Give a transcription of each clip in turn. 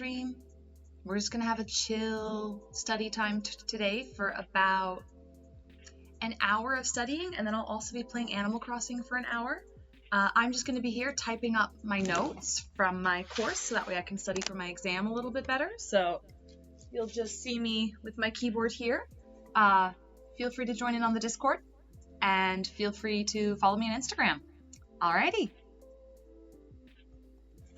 stream. We're just going to have a chill study time today for about an hour of studying, and then I'll also be playing Animal Crossing for an hour. I'm just going to be here typing up my notes from my course so that way I can study for my exam a little bit better. So you'll just see me with my keyboard here. Feel free to join in on the Discord, and feel free to follow me on Instagram. Alrighty.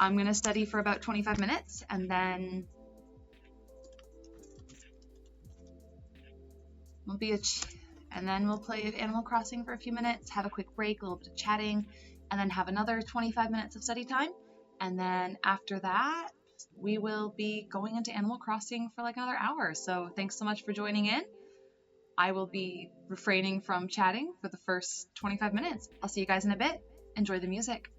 I'm going to study for about 25 minutes, and then we'll play Animal Crossing for a few minutes, have a quick break, a little bit of chatting, and then have another 25 minutes of study time. And then after that, we will be going into Animal Crossing for like another hour. So thanks so much for joining in. I will be refraining from chatting for the first 25 minutes. I'll see you guys in a bit. Enjoy the music.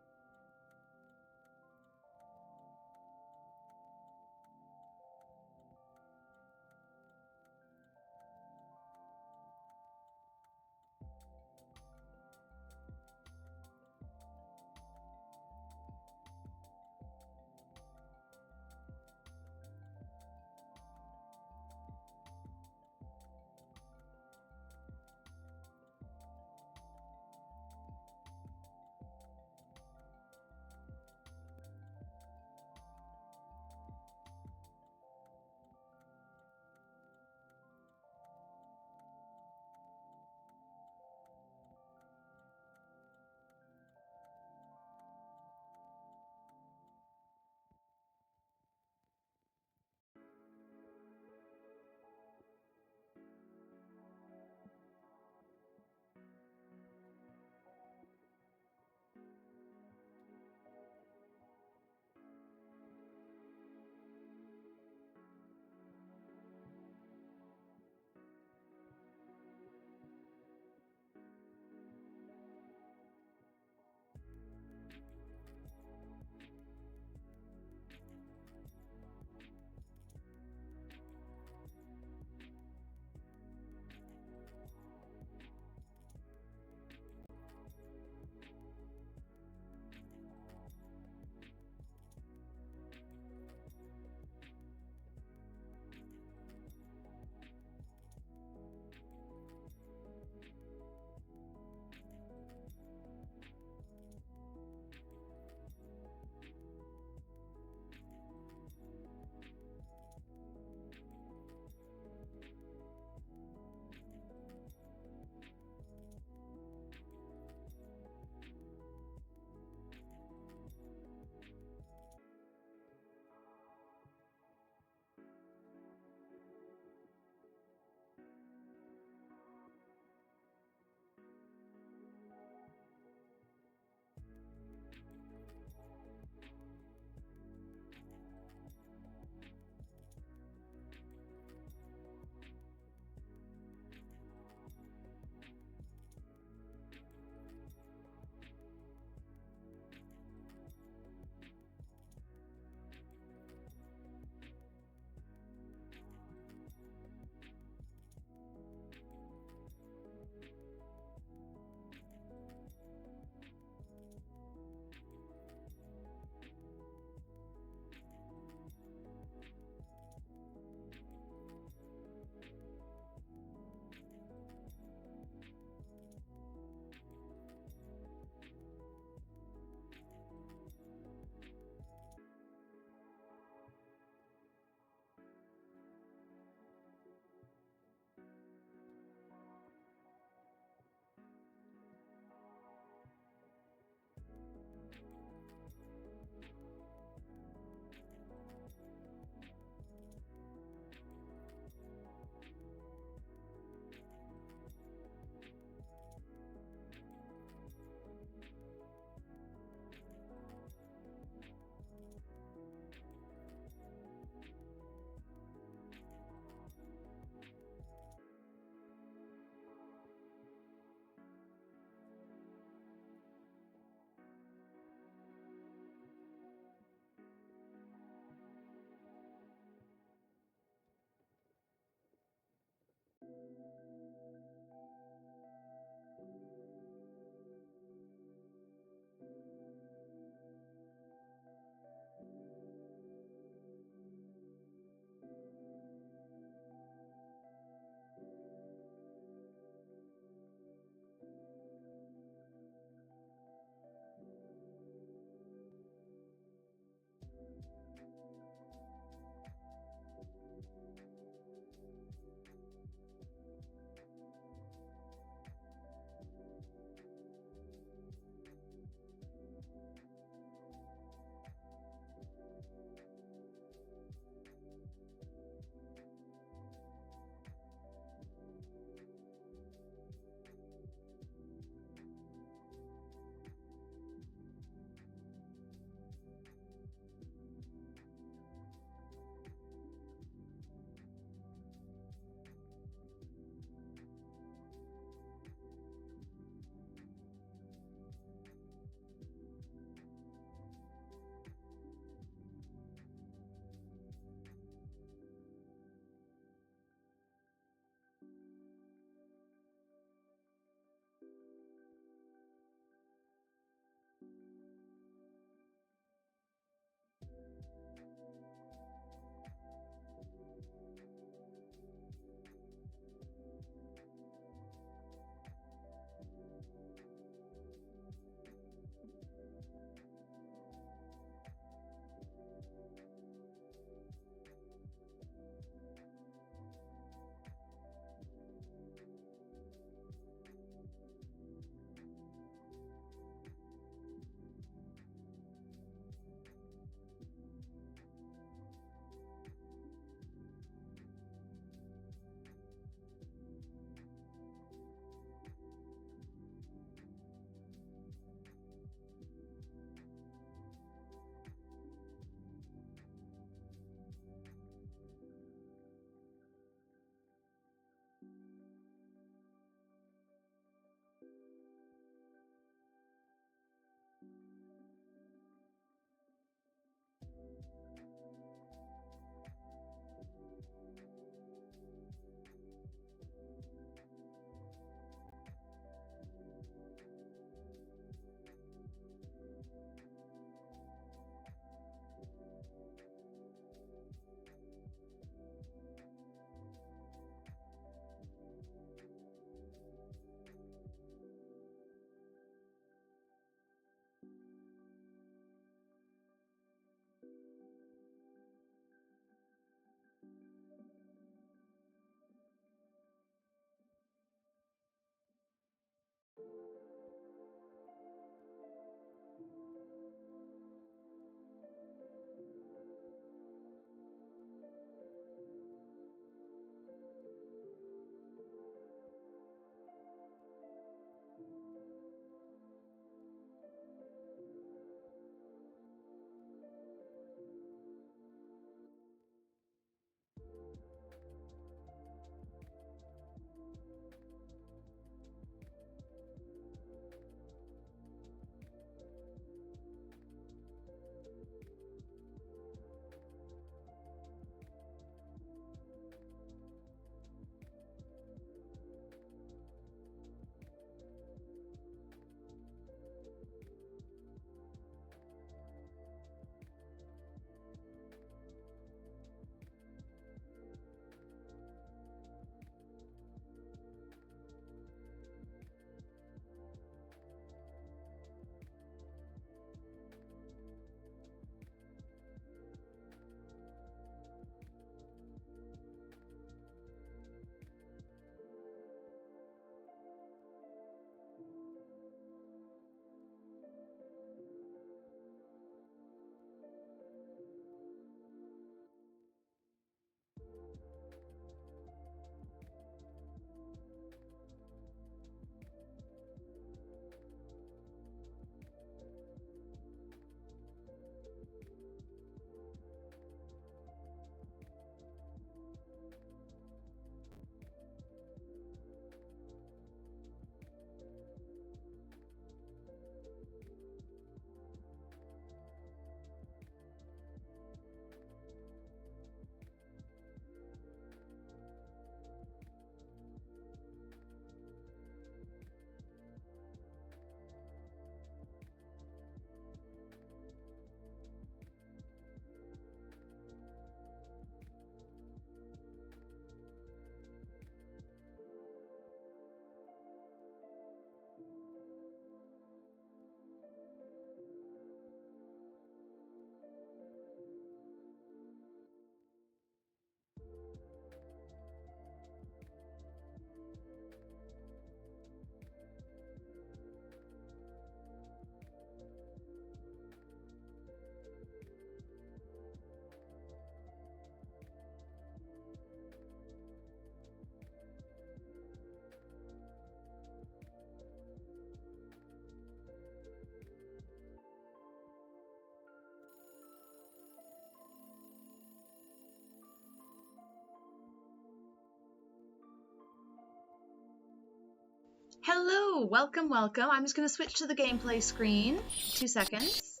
Hello, welcome, welcome. I'm just going to switch to the gameplay screen. 2 seconds.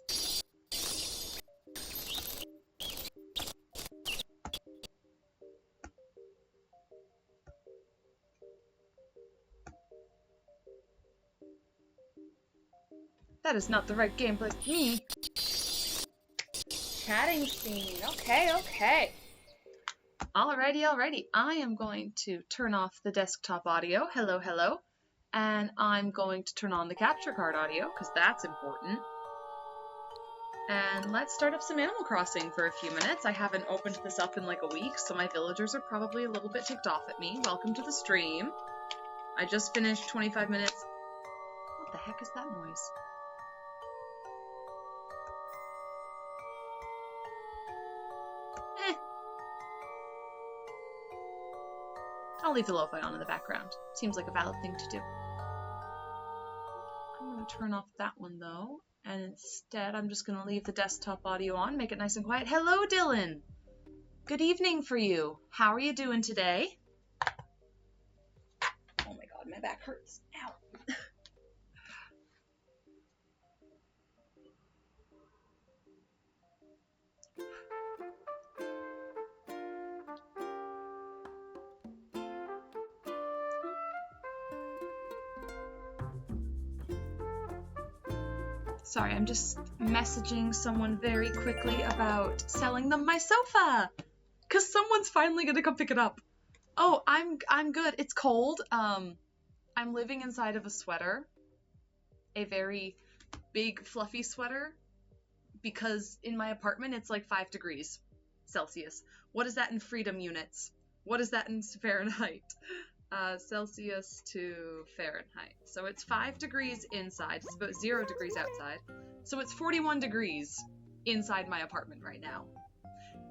That is not the right gameplay for me. Chatting scene. Okay, okay. Alrighty. I am going to turn off the desktop audio. Hello, hello. And I'm going to turn on the capture card audio, because that's important. And let's start up some Animal Crossing for a few minutes. I haven't opened this up in like a week, so my villagers are probably a little bit ticked off at me. Welcome to the stream. I just finished 25 minutes. What the heck is that noise? I'll leave the lo-fi on in the background. Seems like a valid thing to do. I'm going to turn off that one though, and instead I'm just going to leave the desktop audio on, make it nice and quiet. Hello, Dylan! Good evening for you. How are you doing today? Oh my god, my back hurts. Ow. Sorry, I'm just messaging someone very quickly about selling them my sofa! Cause someone's finally gonna come pick it up. Oh, I'm good. It's cold. I'm living inside of a sweater. A very big fluffy sweater. Because in my apartment it's like 5 degrees Celsius. What is that in freedom units? What is that in Fahrenheit? Celsius to Fahrenheit. So it's 5 degrees inside. It's about 0 degrees outside. So it's 41 degrees inside my apartment right now.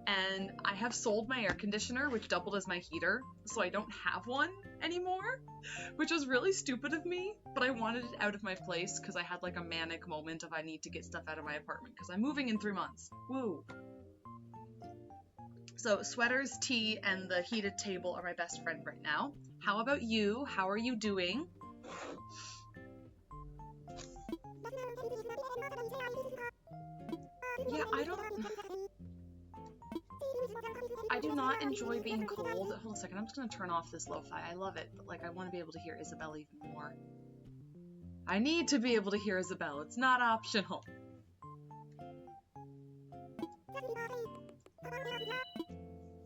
And I have sold my air conditioner, which doubled as my heater, so I don't have one anymore, which was really stupid of me, but I wanted it out of my place because I had like a manic moment of I need to get stuff out of my apartment because I'm moving in 3 months. Woo! So sweaters, tea, and the heated table are my best friend right now. How about you? How are you doing? Yeah, I do not enjoy being cold. Hold on a second, I'm just gonna turn off this lo-fi. I love it, but like I want to be able to hear Isabelle even more. I need to be able to hear Isabelle. It's not optional.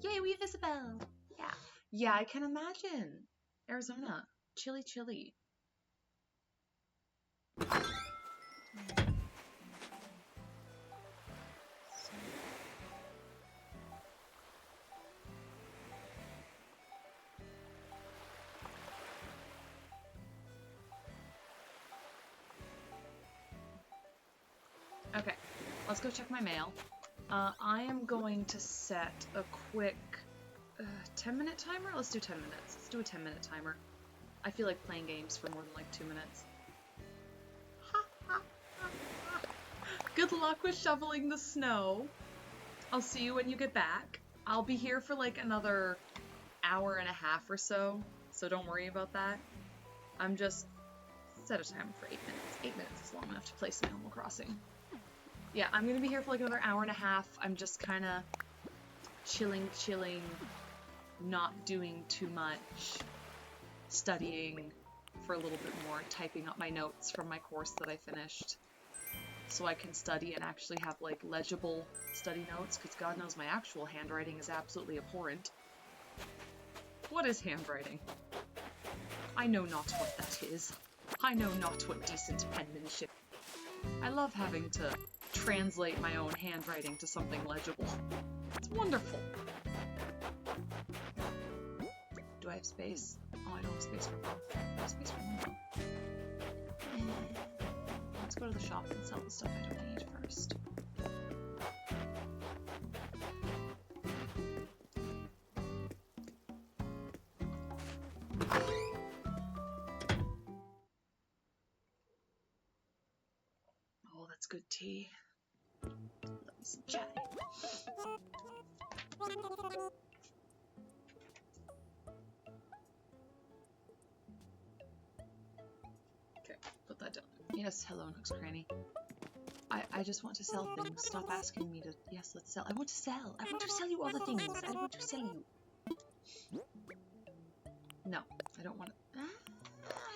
Yay, we have Isabelle! Yeah. Yeah, I can imagine. Arizona. Chilly, chilly. Okay, let's go check my mail. I am going to set a quick 10-minute timer? Let's do 10 minutes. Let's do a 10-minute timer. I feel like playing games for more than like 2 minutes. Good luck with shoveling the snow. I'll see you when you get back. I'll be here for like another hour and a half or so don't worry about that. I'm just set a timer for 8 minutes. 8 minutes is long enough to play some Animal Crossing. Yeah, I'm gonna be here for like another hour and a half. I'm just kind of chilling, not doing too much, studying for a little bit more, typing up my notes from my course that I finished so I can study and actually have like legible study notes, because God knows my actual handwriting is absolutely abhorrent. What is handwriting? I know not what that is. I know not what decent penmanship. I love having to translate my own handwriting to something legible. It's wonderful. Do I have space? Oh, I don't have space for both. I have space for one. Let's go to the shop and sell the stuff I don't need first. Oh, that's good tea. Love me some chai. Yes, hello, Nook's Cranny. I just want to sell things. Stop asking me to... Yes, let's sell. I want to sell. I want to sell you all the things. I want to sell you. No, I don't want to... I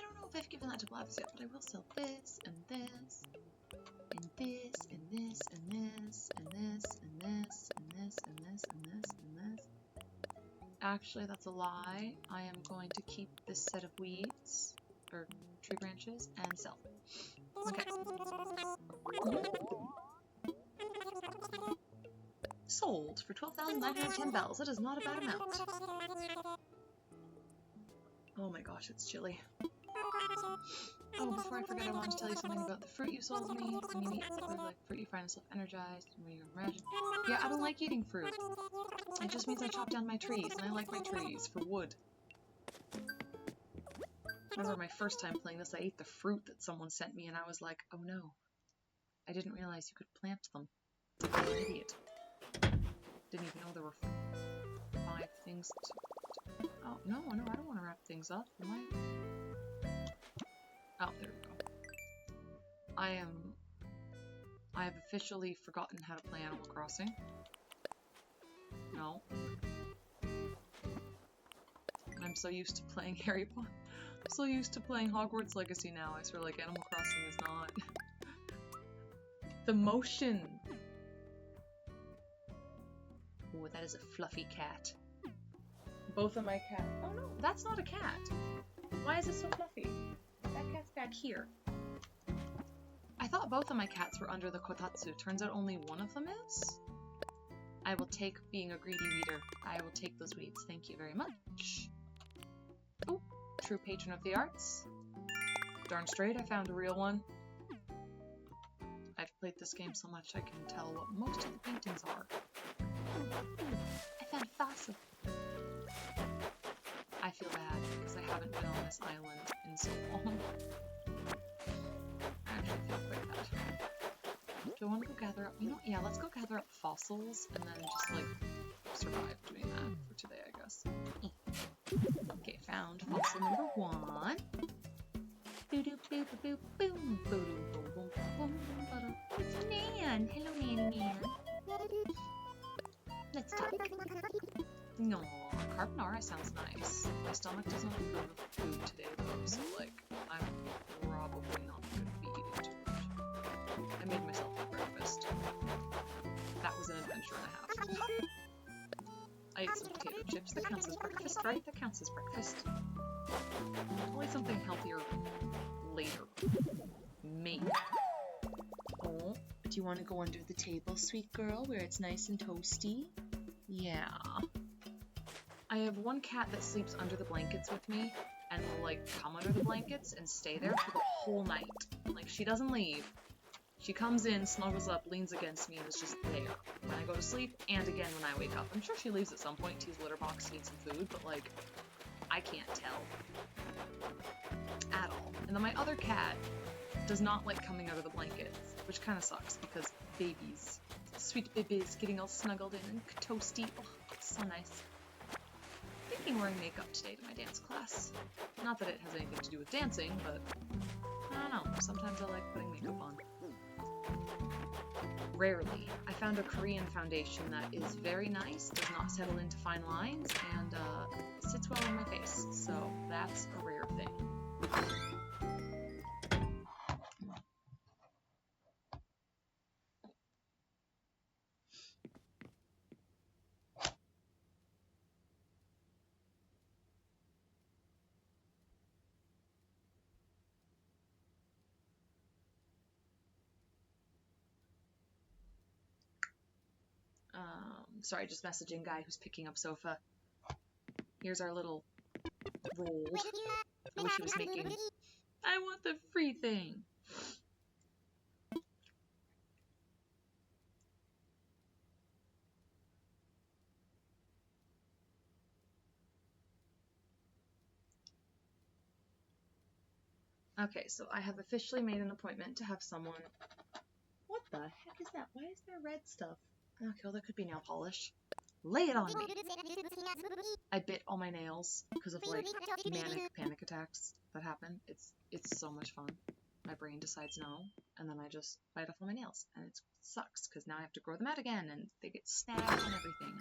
don't know if I've given that to Blavis yet, but I will sell this, and this, and this, and this, and this, and this, and this, and this, and this, and this, and this. Actually, that's a lie. I am going to keep this set of weeds, or tree branches, and sell. Okay. Sold for 12,910 bells. That is not a bad amount. Oh my gosh, it's chilly. Oh, before I forget, I wanted to tell you something about the fruit you sold me. When you eat fruit like fruit, you find yourself energized. And when you imagine... Yeah, I don't like eating fruit. It just means I chop down my trees, and I like my trees for wood. I remember my first time playing this, I ate the fruit that someone sent me, and I was like, oh no. I didn't realize you could plant them. I'm an idiot. Didn't even know there were 5 things to... Oh, no, I don't want to wrap things up. Am I? Oh, there we go. I have officially forgotten how to play Animal Crossing. No. I'm so used to playing Harry Potter. I'm so used to playing Hogwarts Legacy now. I swear, like, Animal Crossing is not... The motion! Ooh, that is a fluffy cat. Both of my cats... Oh no, that's not a cat! Why is it so fluffy? That cat's back here. I thought both of my cats were under the kotatsu. Turns out only one of them is? I will take being a greedy reader. I will take those weeds. Thank you very much. Oh, true patron of the arts. Darn straight, I found a real one. I've played this game so much I can tell what most of the paintings are. I found a fossil. I feel bad because I haven't been on this island in so long. I actually feel quite bad. Do I want to go gather up? You know, yeah, let's go gather up fossils and then just like survive doing that for today, I guess. Okay, found fossil number 1. It's Nan. Hello, Nanny Nan. Let's talk. No, carbonara sounds nice. My stomach doesn't approve of food today though, so like, I'm probably not going to be eating too much. I made myself breakfast. That was an adventure and a half. I ate some potato chips. That counts as breakfast, right? That counts as breakfast. I'll eat something healthier later. Maybe. Oh, do you want to go under the table, sweet girl, where it's nice and toasty? Yeah. I have one cat that sleeps under the blankets with me and will like come under the blankets and stay there for the whole night. Like, she doesn't leave. She comes in, snuggles up, leans against me, and is just there when I go to sleep and again when I wake up. I'm sure she leaves at some point to use litter box to eat some food, but like, I can't tell at all. And then my other cat does not like coming out of the blankets, which kind of sucks because babies, sweet babies, getting all snuggled in and toasty. Oh, it's so nice. Thinking wearing makeup today to my dance class. Not that it has anything to do with dancing, but I don't know. Sometimes I like putting makeup on. Rarely. I found a Korean foundation that is very nice, does not settle into fine lines, and sits well on my face. So that's a rare thing. Sorry, just messaging guy who's picking up sofa. Here's our little roll. I wish he was making... I want the free thing! Okay, so I have officially made an appointment to have someone... What the heck is that? Why is there red stuff? Okay, well, that could be nail polish. Lay it on me! I bit all my nails because of, like, manic panic attacks that happen. It's so much fun. my brain decides no, and then I just bite off all my nails, and it sucks because now I have to grow them out again, and they get snagged and everything.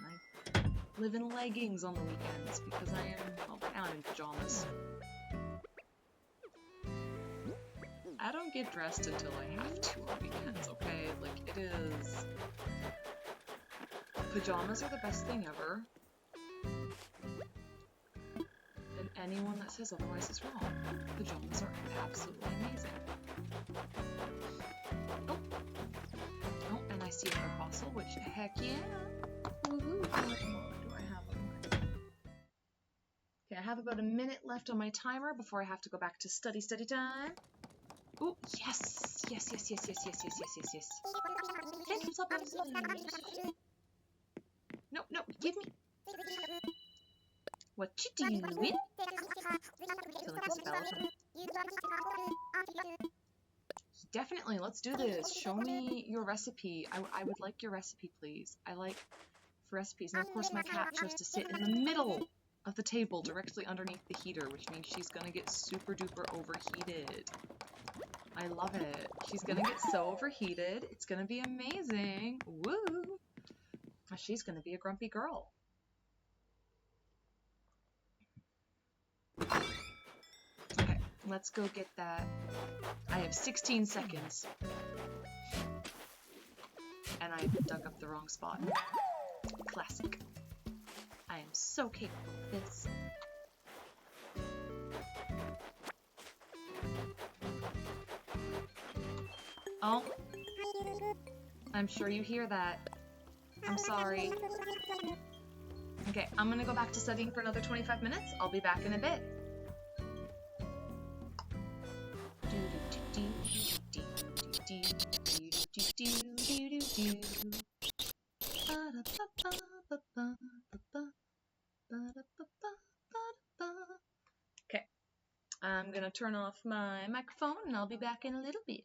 And I live in leggings on the weekends because I am, well, right now I'm in pajamas. I don't get dressed until I have to on weekends, okay? Like, it is... Pajamas are the best thing ever. And anyone that says otherwise is wrong. Pajamas are absolutely amazing. Oh. Oh, and I see another fossil, which, heck yeah! Woohoo! How much more do I have? Okay, I have about a minute left on my timer before I have to go back to study time. Oh, yes! Yes. Thank you so much. No, give me. What you doing? Feel like a spell. Definitely, let's do this. Show me your recipe. I would like your recipe, please. I like for recipes. And of course, my cat chose to sit in the middle of the table, directly underneath the heater, which means she's gonna get super duper overheated. I love it. She's gonna get so overheated. It's gonna be amazing. Woo! She's gonna be a grumpy girl. Okay, let's go get that. I have 16 seconds. And I dug up the wrong spot. Classic. I am so capable of this. Oh. I'm sure you hear that. I'm sorry. Okay, I'm gonna go back to studying for another 25 minutes. I'll be back in a bit. Okay, I'm gonna turn off my microphone and I'll be back in a little bit.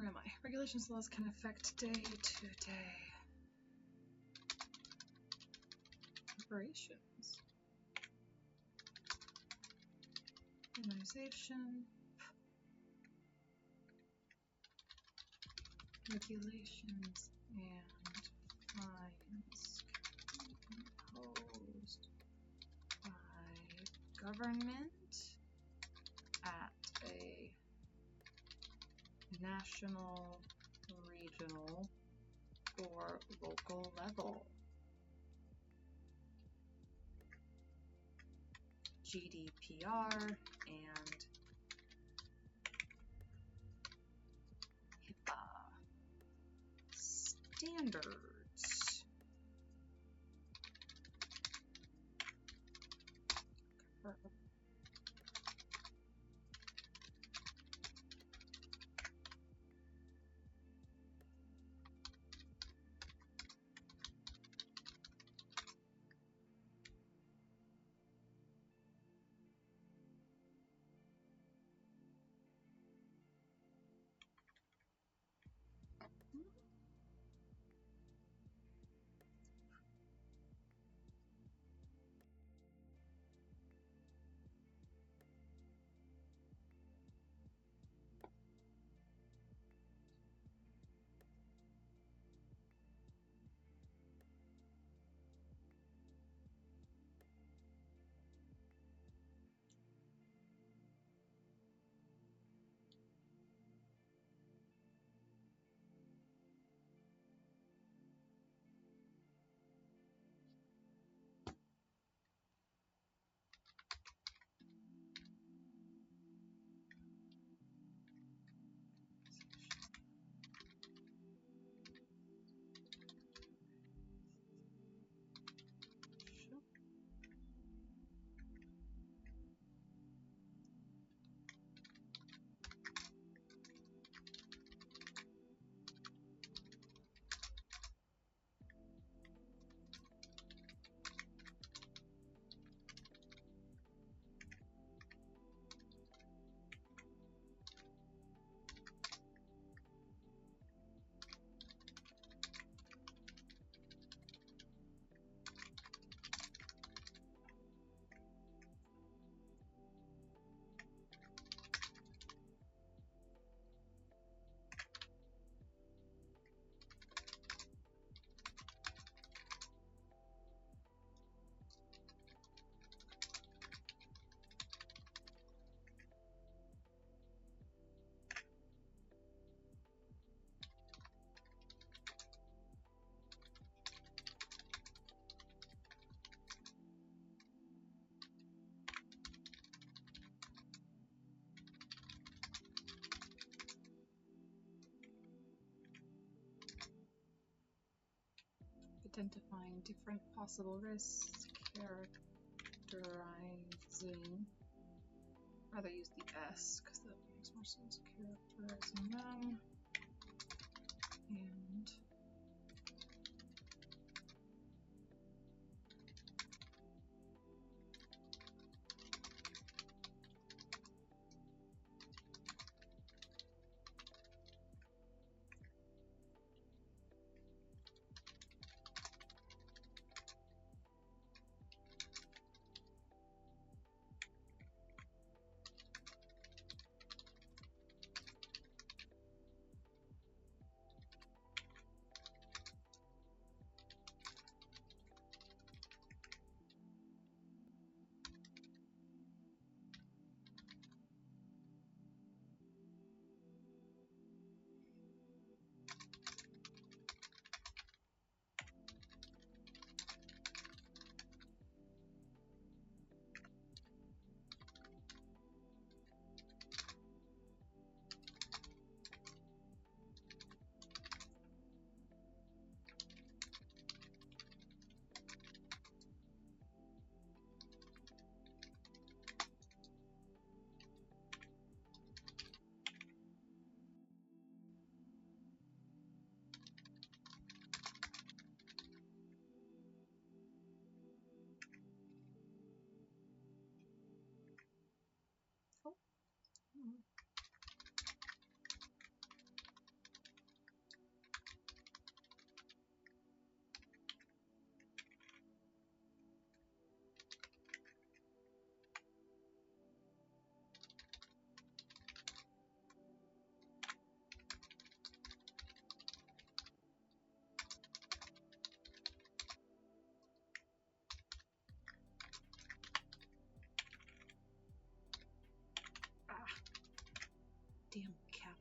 Where am I? Regulations laws can affect day-to-day operations. Organization. Regulations and fines imposed by government at a national, regional, or local level. GDPR and HIPAA standards. Identifying different possible risks, characterizing. I'd rather use the S because that makes more sense. Characterizing them and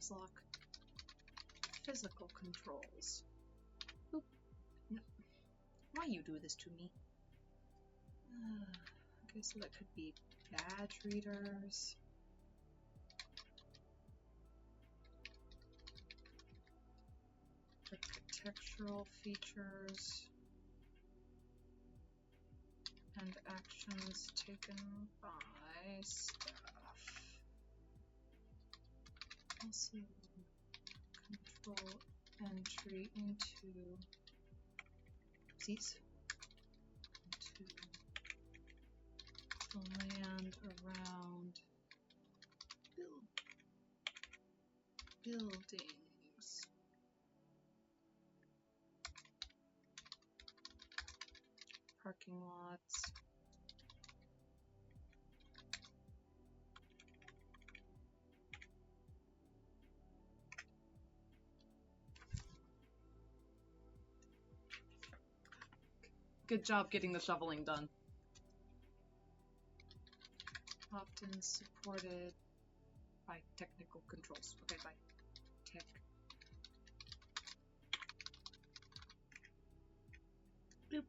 caps lock. Physical controls. Oop. No. Why you do this to me? Okay, so that could be badge readers. Architectural features. And actions taken by staff. Also control entry into the land around buildings. Parking lots. Good job getting the shoveling done. Often supported by technical controls. Okay, by tech. Boop.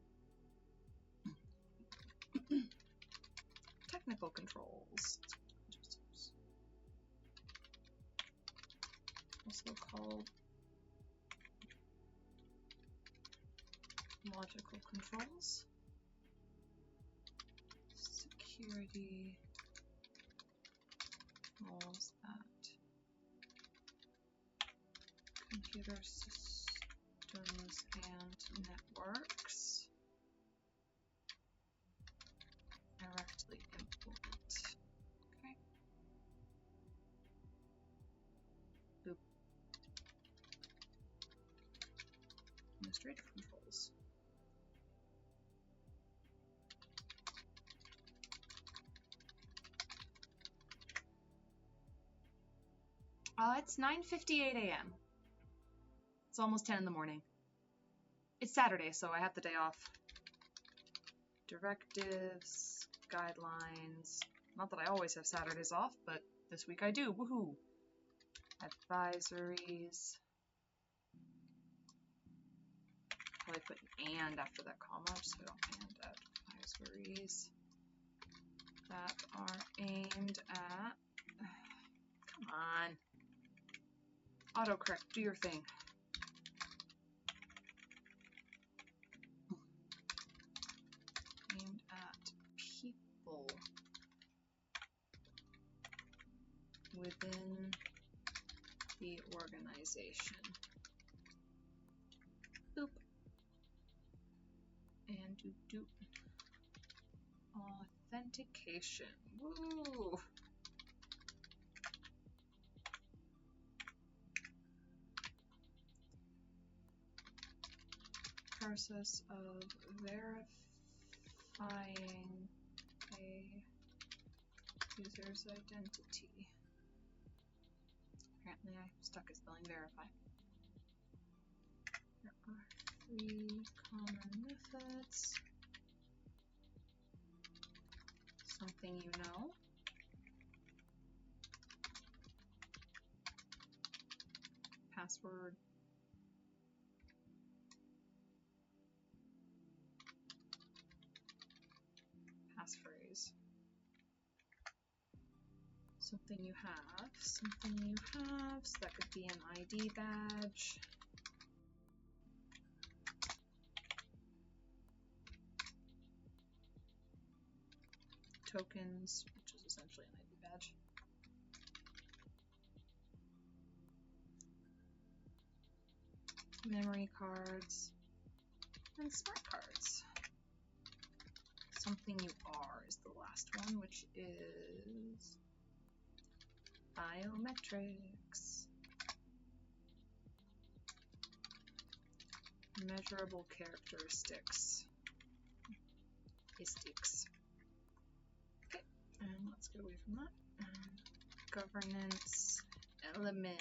Technical controls. Also called logical controls. Security controls that computer systems and networks directly implement. Okay. Boop. Administrative controls. It's 9:58 a.m. It's almost 10 in the morning. It's Saturday, so I have the day off. Directives, guidelines. Not that I always have Saturdays off, but this week I do. Woohoo! Advisories. Probably put an and after that comma, just so I don't and advisories that are aimed at. Come on. Autocorrect, do your thing. Aimed at people within the organization. Boop. And do authentication. Woo! Process of verifying a user's identity. Apparently I stuck at spelling verify. There are 3 common methods. Something you know. Password. Passphrase. Something you have. Something you have. So that could be an ID badge. Tokens, which is essentially an ID badge. Memory cards. And smart cards. Something you are is the last one, which is biometrics. Measurable characteristics. Istics. Okay, and let's get away from that. Governance elements.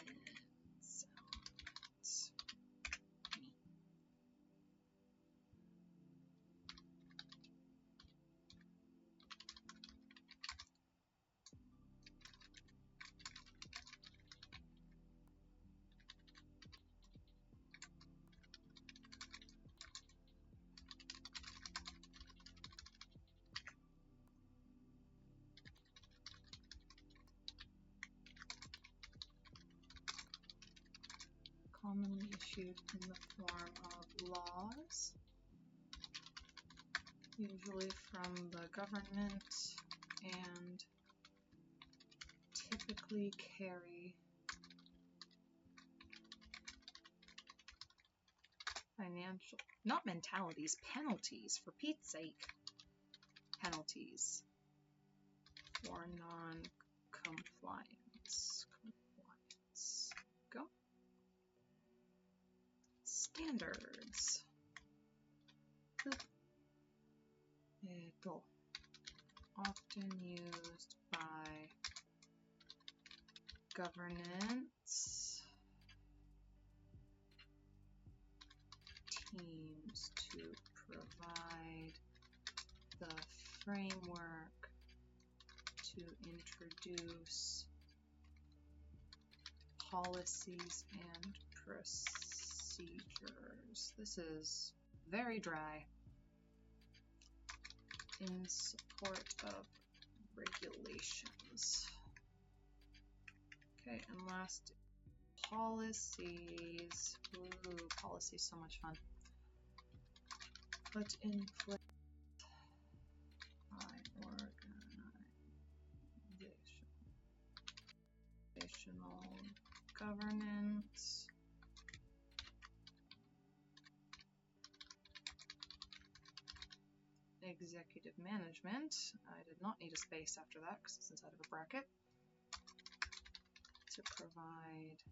issued in the form of laws, usually from the government, and typically carry financial, not mentalities, penalties, for Pete's sake. Penalties for non-compliance. Go. Standards. It'll often used by governance teams to provide the framework to introduce policies and procedures. This is very dry. In support of regulations. Okay, and last, policies. Ooh, policies, so much fun. Put in place by organizational governance. Executive management. I did not need a space after that because it's inside of a bracket. To provide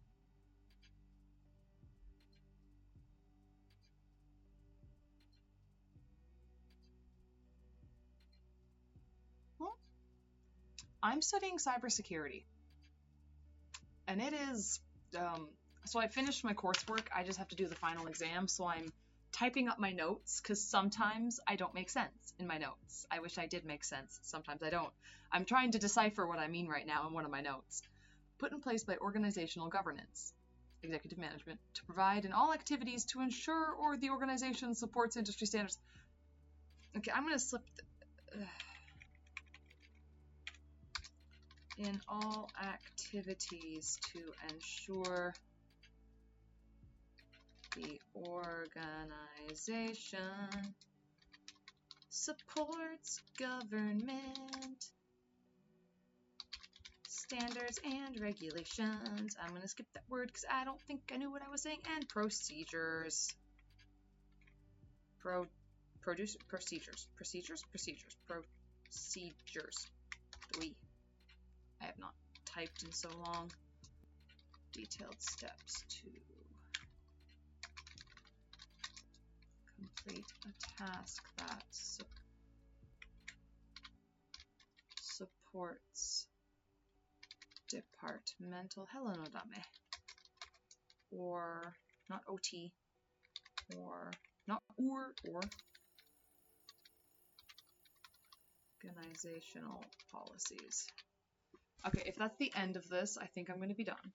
I'm studying cybersecurity, and it is so I finished my coursework. I just have to do the final exam, so I'm typing up my notes because sometimes I don't make sense in my notes. I wish I did make sense. Sometimes I don't. I'm trying to decipher what I mean right now in one of my notes. Put in place by organizational governance, executive management, to provide in all activities to ensure or the organization supports industry standards. Okay, I'm going to slip in all activities to ensure the organization supports government standards and regulations. I'm going to skip that word because I don't think I knew what I was saying. And procedures. Procedures. I have not typed in so long. Detailed steps to complete a task that supports departmental, hello no dame, or not OT, or not or organizational policies. Okay, if that's the end of this, I think I'm going to be done.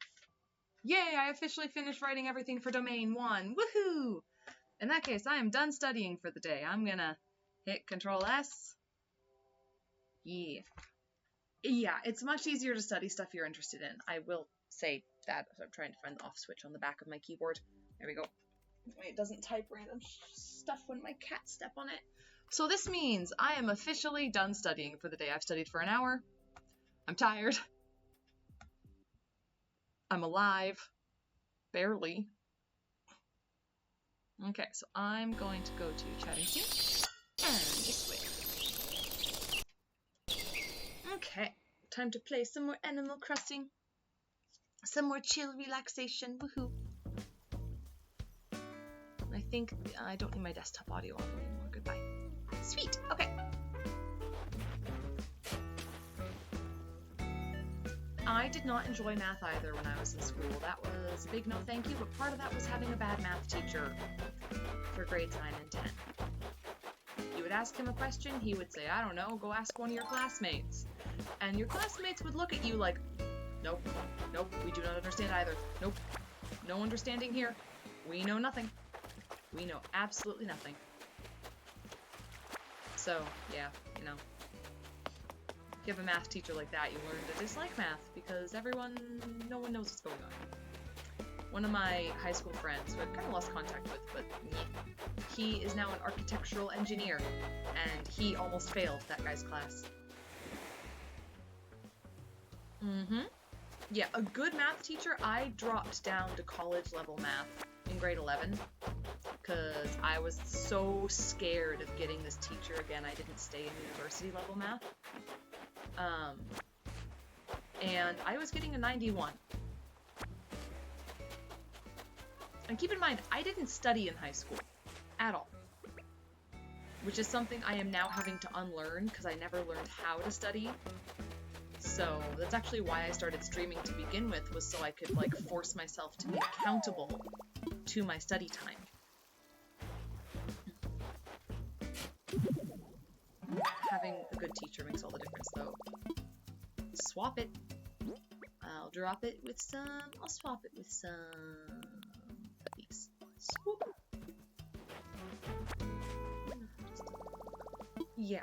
Yay, I officially finished writing everything for domain 1. Woohoo! In that case, I am done studying for the day. I'm going to hit Control S. Yeah. Yeah, it's much easier to study stuff you're interested in. I will say that. I'm trying to find the off switch on the back of my keyboard. There we go. It doesn't type random stuff when my cats step on it. So this means I am officially done studying for the day. I've studied for an hour. I'm tired. I'm alive. Barely. Okay, so I'm going to go to chatting scene and this way. Okay, time to play some more Animal Crossing. Some more chill relaxation. Woohoo. I think I don't need my desktop audio on anymore. Goodbye. Sweet. Okay. I did not enjoy math either when I was in school. That was a big no thank you, but part of that was having a bad math teacher for grades 9 and 10. You would ask him a question, he would say, I don't know, go ask one of your classmates. And your classmates would look at you like, nope, nope, we do not understand either. Nope, no understanding here. We know nothing. We know absolutely nothing. So, yeah, you know. If you have a math teacher like that, you learn to dislike math because no one knows what's going on. one of my high school friends, who I've kind of lost contact with, but he is now an architectural engineer, and he almost failed that guy's class. Yeah, a good math teacher. I dropped down to college level math in grade 11 because I was so scared of getting this teacher again. I didn't stay in university level math. And I was getting a 91. And keep in mind, I didn't study in high school at all, which is something I am now having to unlearn because I never learned how to study. So that's actually why I started streaming to begin with, was so I could like force myself to be accountable to my study time. Having a good teacher makes all the difference though. Swap it. I'll drop it with some, I'll swap it with some of these. Swoop. Yeah,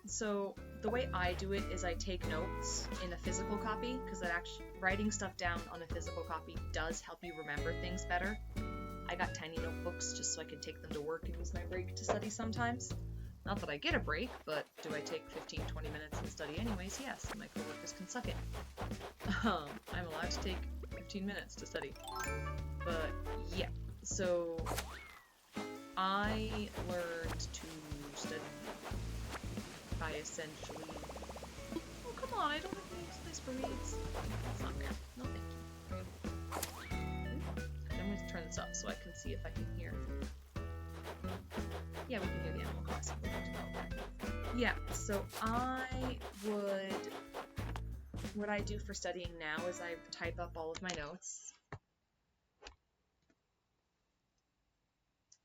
so the way I do it is I take notes in a physical copy, because that actually, writing stuff down on a physical copy does help you remember things better. I got tiny notebooks just so I can take them to work and use my break to study sometimes. Not that I get a break, but do I take 15-20 minutes and study anyways? Yes, and my coworkers can suck it. I'm allowed to take 15 minutes to study. But yeah, so I learned to study by essentially... Oh, come on, I don't have any space for reads. That's not fair. No, thank you. I'm going to turn this up so I can see if I can hear. Yeah, we can hear the Animal Crossing. Yeah, so what I do for studying now is I type up all of my notes.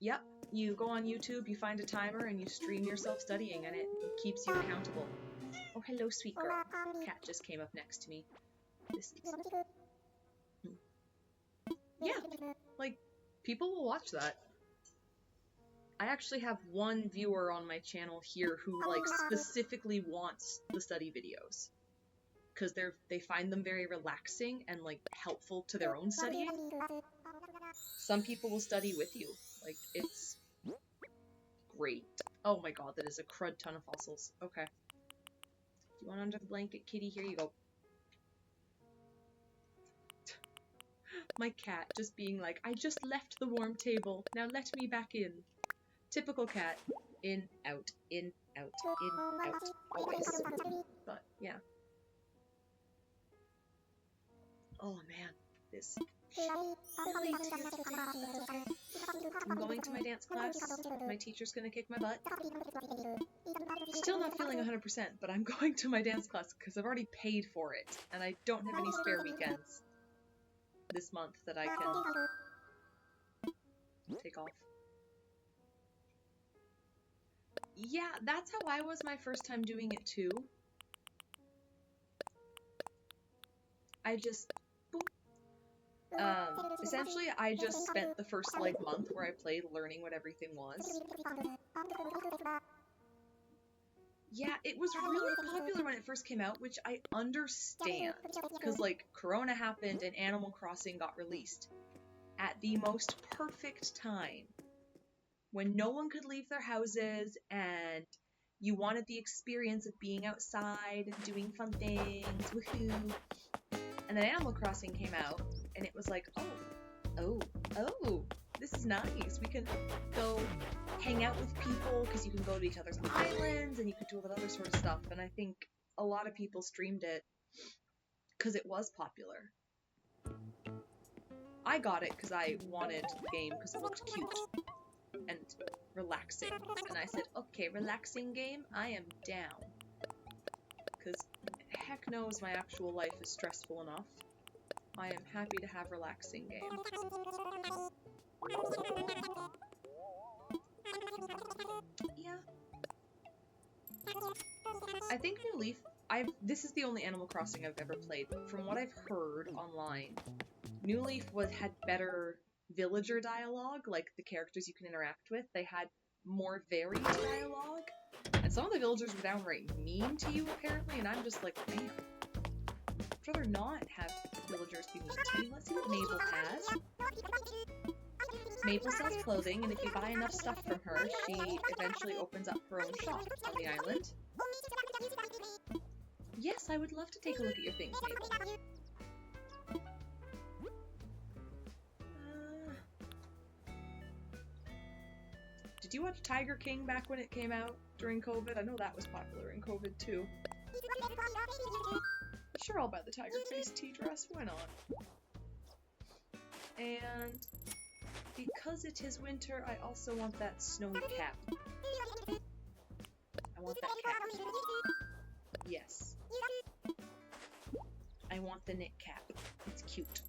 Yep, you go on YouTube, you find a timer, and you stream yourself studying, and it keeps you accountable. Oh, hello, sweet girl. Cat just came up next to me. This is... Yeah, like, people will watch that. I actually have one viewer on my channel here who, like, specifically wants the study videos. Because they find them very relaxing and, like, helpful to their own studying. Some people will study with you. Like, it's great. Oh my god, that is a crud ton of fossils. Okay. Do you want under the blanket, kitty? Here you go. My cat just being like, I just left the warm table. Now let me back in. Typical cat. In, out, in, out, in, out. Always. But, yeah. Oh man, this. I'm going to my dance class. My teacher's gonna kick my butt. Still not feeling 100%, but I'm going to my dance class because I've already paid for it, and I don't have any spare weekends this month that I can take off. Yeah, that's how I was my first time doing it too. I just... essentially, I just spent the first, like, month where I played learning what everything was. Yeah, it was really popular when it first came out, which I understand. Because, like, Corona happened and Animal Crossing got released at the most perfect time. When no one could leave their houses and you wanted the experience of being outside and doing fun things, woohoo. And then Animal Crossing came out, and it was like, oh, this is nice. We can go hang out with people, because you can go to each other's islands, and you can do all that other sort of stuff. And I think a lot of people streamed it because it was popular. I got it because I wanted the game because it looked cute and relaxing. And I said, okay, relaxing game, I am down. Because heck knows my actual life is stressful enough. I am happy to have relaxing game. Yeah. I think New Leaf, this is the only Animal Crossing I've ever played, but from what I've heard online, New Leaf had better villager dialogue, like the characters you can interact with. They had more varied dialogue, and some of the villagers were downright mean to you, apparently, and I'm just like, damn. I'd rather not have villagers be mean to me. Let's see what Mabel has. Maple sells clothing, and if you buy enough stuff from her, she eventually opens up her own shop on the island. Yes, I would love to take a look at your things, Maple. Did you watch Tiger King back when it came out during COVID? I know that was popular in COVID too. Sure, I'll buy the tiger face tea dress, why not? And because it is winter, I also want that snowy cap. I want that cap. Yes. I want the knit cap. It's cute.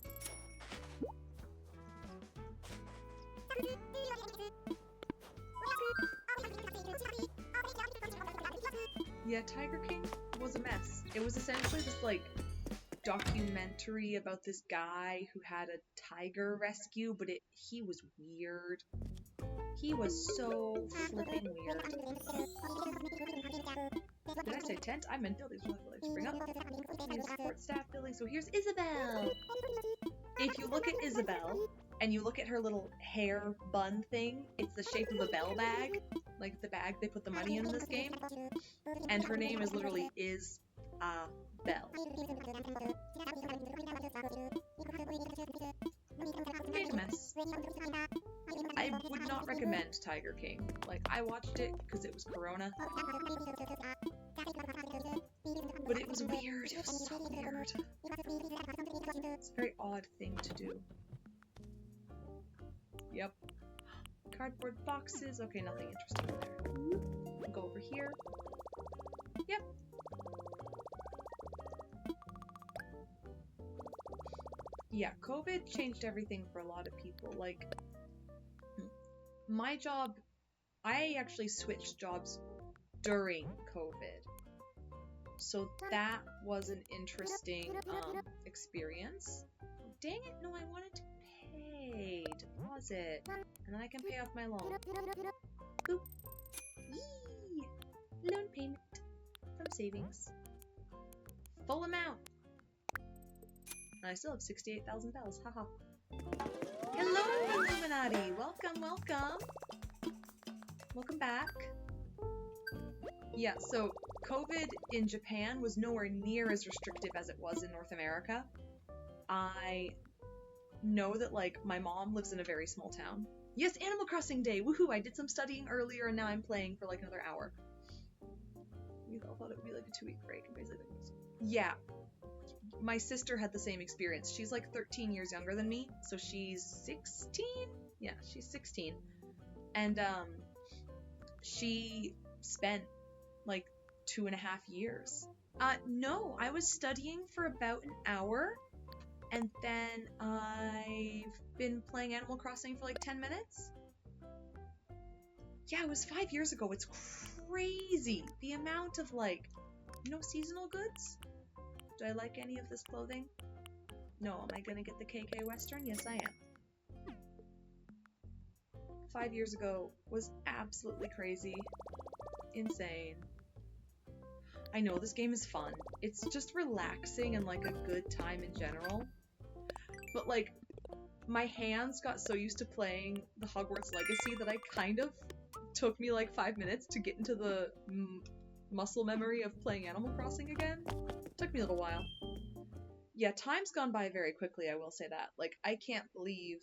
Yeah, Tiger King was a mess. It was essentially this, like, documentary about this guy who had a tiger rescue, but he was weird. He was so flipping weird. Did I say tent? I meant buildings. What would I like to bring up? Support staff building. So here's Isabel. If you look at Isabel, and you look at her little hair bun thing, it's the shape of a bell bag, like the bag they put the money in this game, and her name is literally Bell. Made a mess. I would not recommend Tiger King. Like, I watched it because it was Corona, but it was weird. It was so weird. It's a very odd thing to do. Yep. Cardboard boxes. Okay, nothing interesting there. We'll go over here. Yep. Yeah, COVID changed everything for a lot of people. Like, my job, I actually switched jobs during COVID. So that was an interesting experience. Dang it, no, I wanted to pay, deposit, and then I can pay off my loan. Boop. Yee! Loan payment from savings. Full amount. And I still have 68,000 bells, haha. Hello, Illuminati! Welcome, welcome! Welcome back. Yeah, so COVID in Japan was nowhere near as restrictive as it was in North America. I know that, like, my mom lives in a very small town. Yes, Animal Crossing Day! Woohoo! I did some studying earlier and now I'm playing for like another hour. We all thought it would be like a 2-week break. Yeah. My sister had the same experience. She's like 13 years younger than me, so she's 16? Yeah, she's 16. And she spent like 2.5 years. No, I was studying for about an hour, and then I've been playing Animal Crossing for like 10 minutes. Yeah, it was 5 years ago. It's crazy. The amount of, like, seasonal goods. Do I like any of this clothing? No. Am I gonna get the KK Western? Yes, I am. 5 years ago was absolutely crazy. Insane. I know, this game is fun. It's just relaxing and, like, a good time in general. But, like, my hands got so used to playing the Hogwarts Legacy that I kind of took me, like, 5 minutes to get into the muscle memory of playing Animal Crossing again. Took me a little while. Yeah, time's gone by very quickly, I will say that. Like, I can't believe...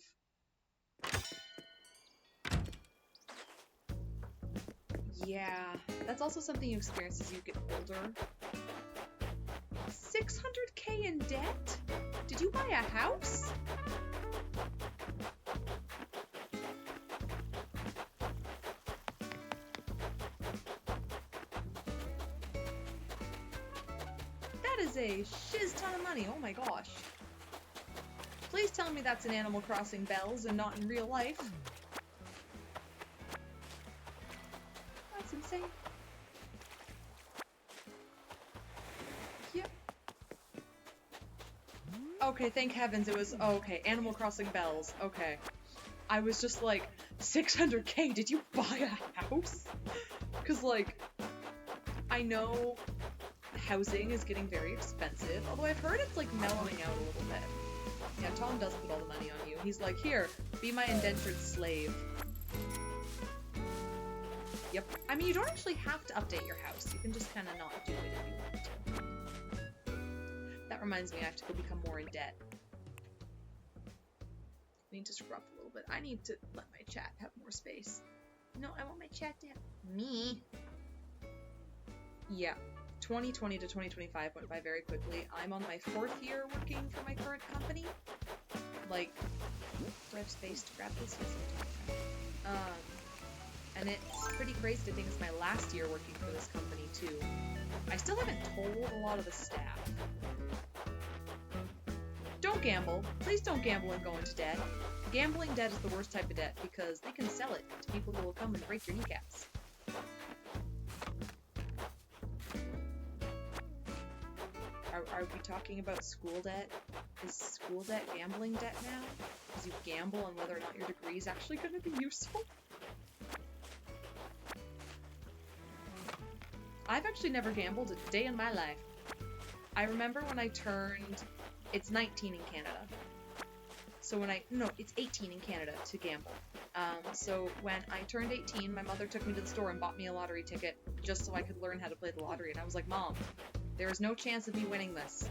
Yeah, that's also something you experience as you get older. 600k in debt? Did you buy a house? That is a shiz ton of money, oh my gosh. Please tell me that's in Animal Crossing bells and not in real life. That's insane. Yep. Okay, thank heavens it was, oh, okay, Animal Crossing bells, okay. I was just like, 600k, did you buy a house? Cause like, I know housing is getting very expensive, although I've heard it's like mellowing out a little bit. Yeah, Tom does put all the money on you. He's like, here, be my indentured slave. Yep. I mean, you don't actually have to update your house. You can just kind of not do it if you want to. That reminds me, I have to go become more in debt. I need to screw up a little bit. I need to let my chat have more space. No, I want my chat to have me. Yeah. 2020 to 2025 went by very quickly. I'm on my 4th year working for my current company. Like, do I have space to grab this? Yes, and it's pretty crazy to think it's my last year working for this company, too. I still haven't told a lot of the staff. Don't gamble. Please don't gamble and go into debt. Gambling debt is the worst type of debt because they can sell it to people who will come and break your kneecaps. Are we talking about school debt? Is school debt gambling debt now? Because you gamble on whether or not your degree is actually going to be useful? I've actually never gambled a day in my life. I remember when I turned... It's 19 in Canada. So when it's 18 in Canada to gamble. So when I turned 18, my mother took me to the store and bought me a lottery ticket just so I could learn how to play the lottery. And I was like, Mom, there is no chance of me winning this.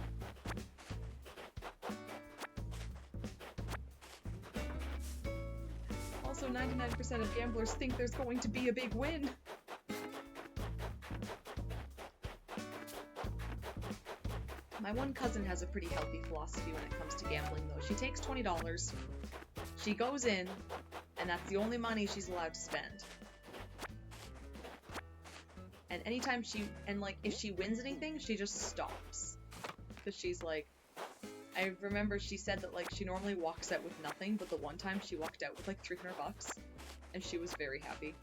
Also, 99% of gamblers think there's going to be a big win. My one cousin has a pretty healthy philosophy when it comes to gambling, though. She takes $20, she goes in, and that's the only money she's allowed to spend. And anytime if she wins anything, she just stops. Because she's like, I remember she said that, like, she normally walks out with nothing, but the one time she walked out with, like, $300, and she was very happy.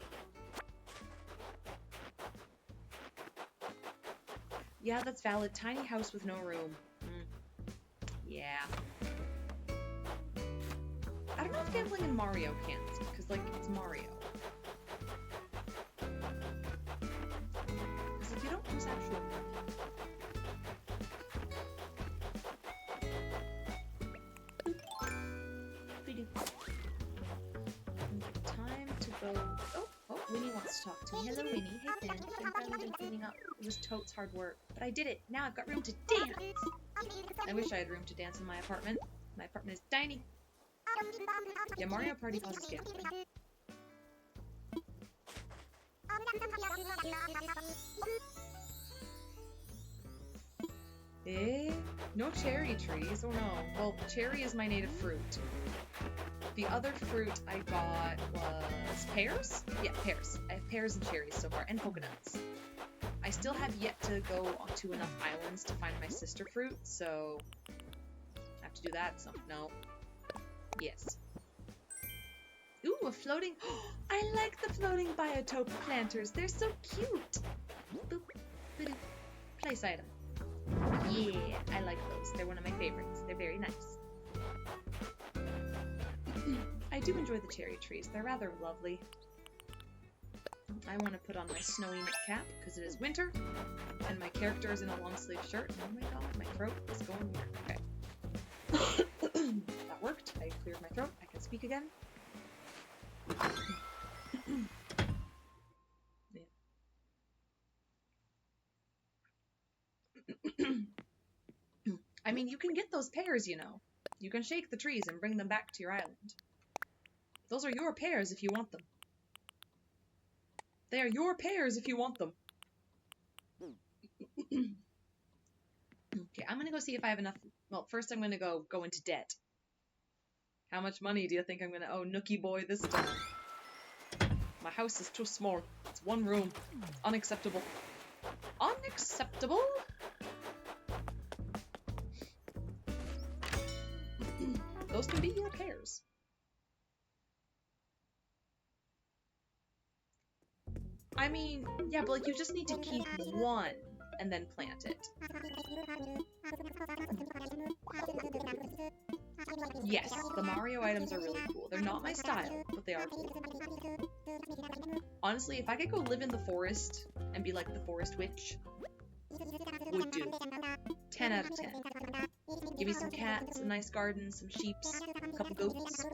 Yeah, that's valid. Tiny house with no room. Yeah. I don't know if gambling in Mario counts, because, like, it's Mario. Because if you don't use actual money... Time to go... Oh, Winnie wants to talk to me. Hello, Winnie. Hey, Ben. I'm finally done cleaning up. It was totes hard work, but I did it. Now I've got room to dance. I wish I had room to dance in my apartment. My apartment is tiny. Yeah, Mario Party causes gambling. No cherry trees. Oh no. Well, cherry is my native fruit. The other fruit I got was pears? Yeah, pears. I have pears and cherries so far, and coconuts. I still have yet to go to enough islands to find my sister fruit, so I have to do that. So, no. Yes. Ooh, a floating... I like the floating biotope planters. They're so cute. Boop, boop. Place item. Yeah, I like those. They're one of my favorites. They're very nice. I do enjoy the cherry trees. They're rather lovely. I want to put on my snowy knit cap because it is winter, and my character is in a long sleeve shirt. Oh my god, my throat is going weird. Okay. That worked. I cleared my throat. I can speak again. I mean, you can get those pears, you know. You can shake the trees and bring them back to your island. Those are your pears if you want them. They are your pears if you want them. Okay, I'm gonna go see if I have enough... Well, first I'm gonna go into debt. How much money do you think I'm gonna owe Nookie Boy this time? My house is too small. It's one room. It's unacceptable. Unacceptable? Those can be your pears. I mean, yeah, but like you just need to keep one and then plant it. Yes, the Mario items are really cool. They're not my style, but they are cool. Honestly, if I could go live in the forest and be like the forest witch, would do. 10 out of 10. Give me some cats, a nice garden, some sheeps, a couple goats,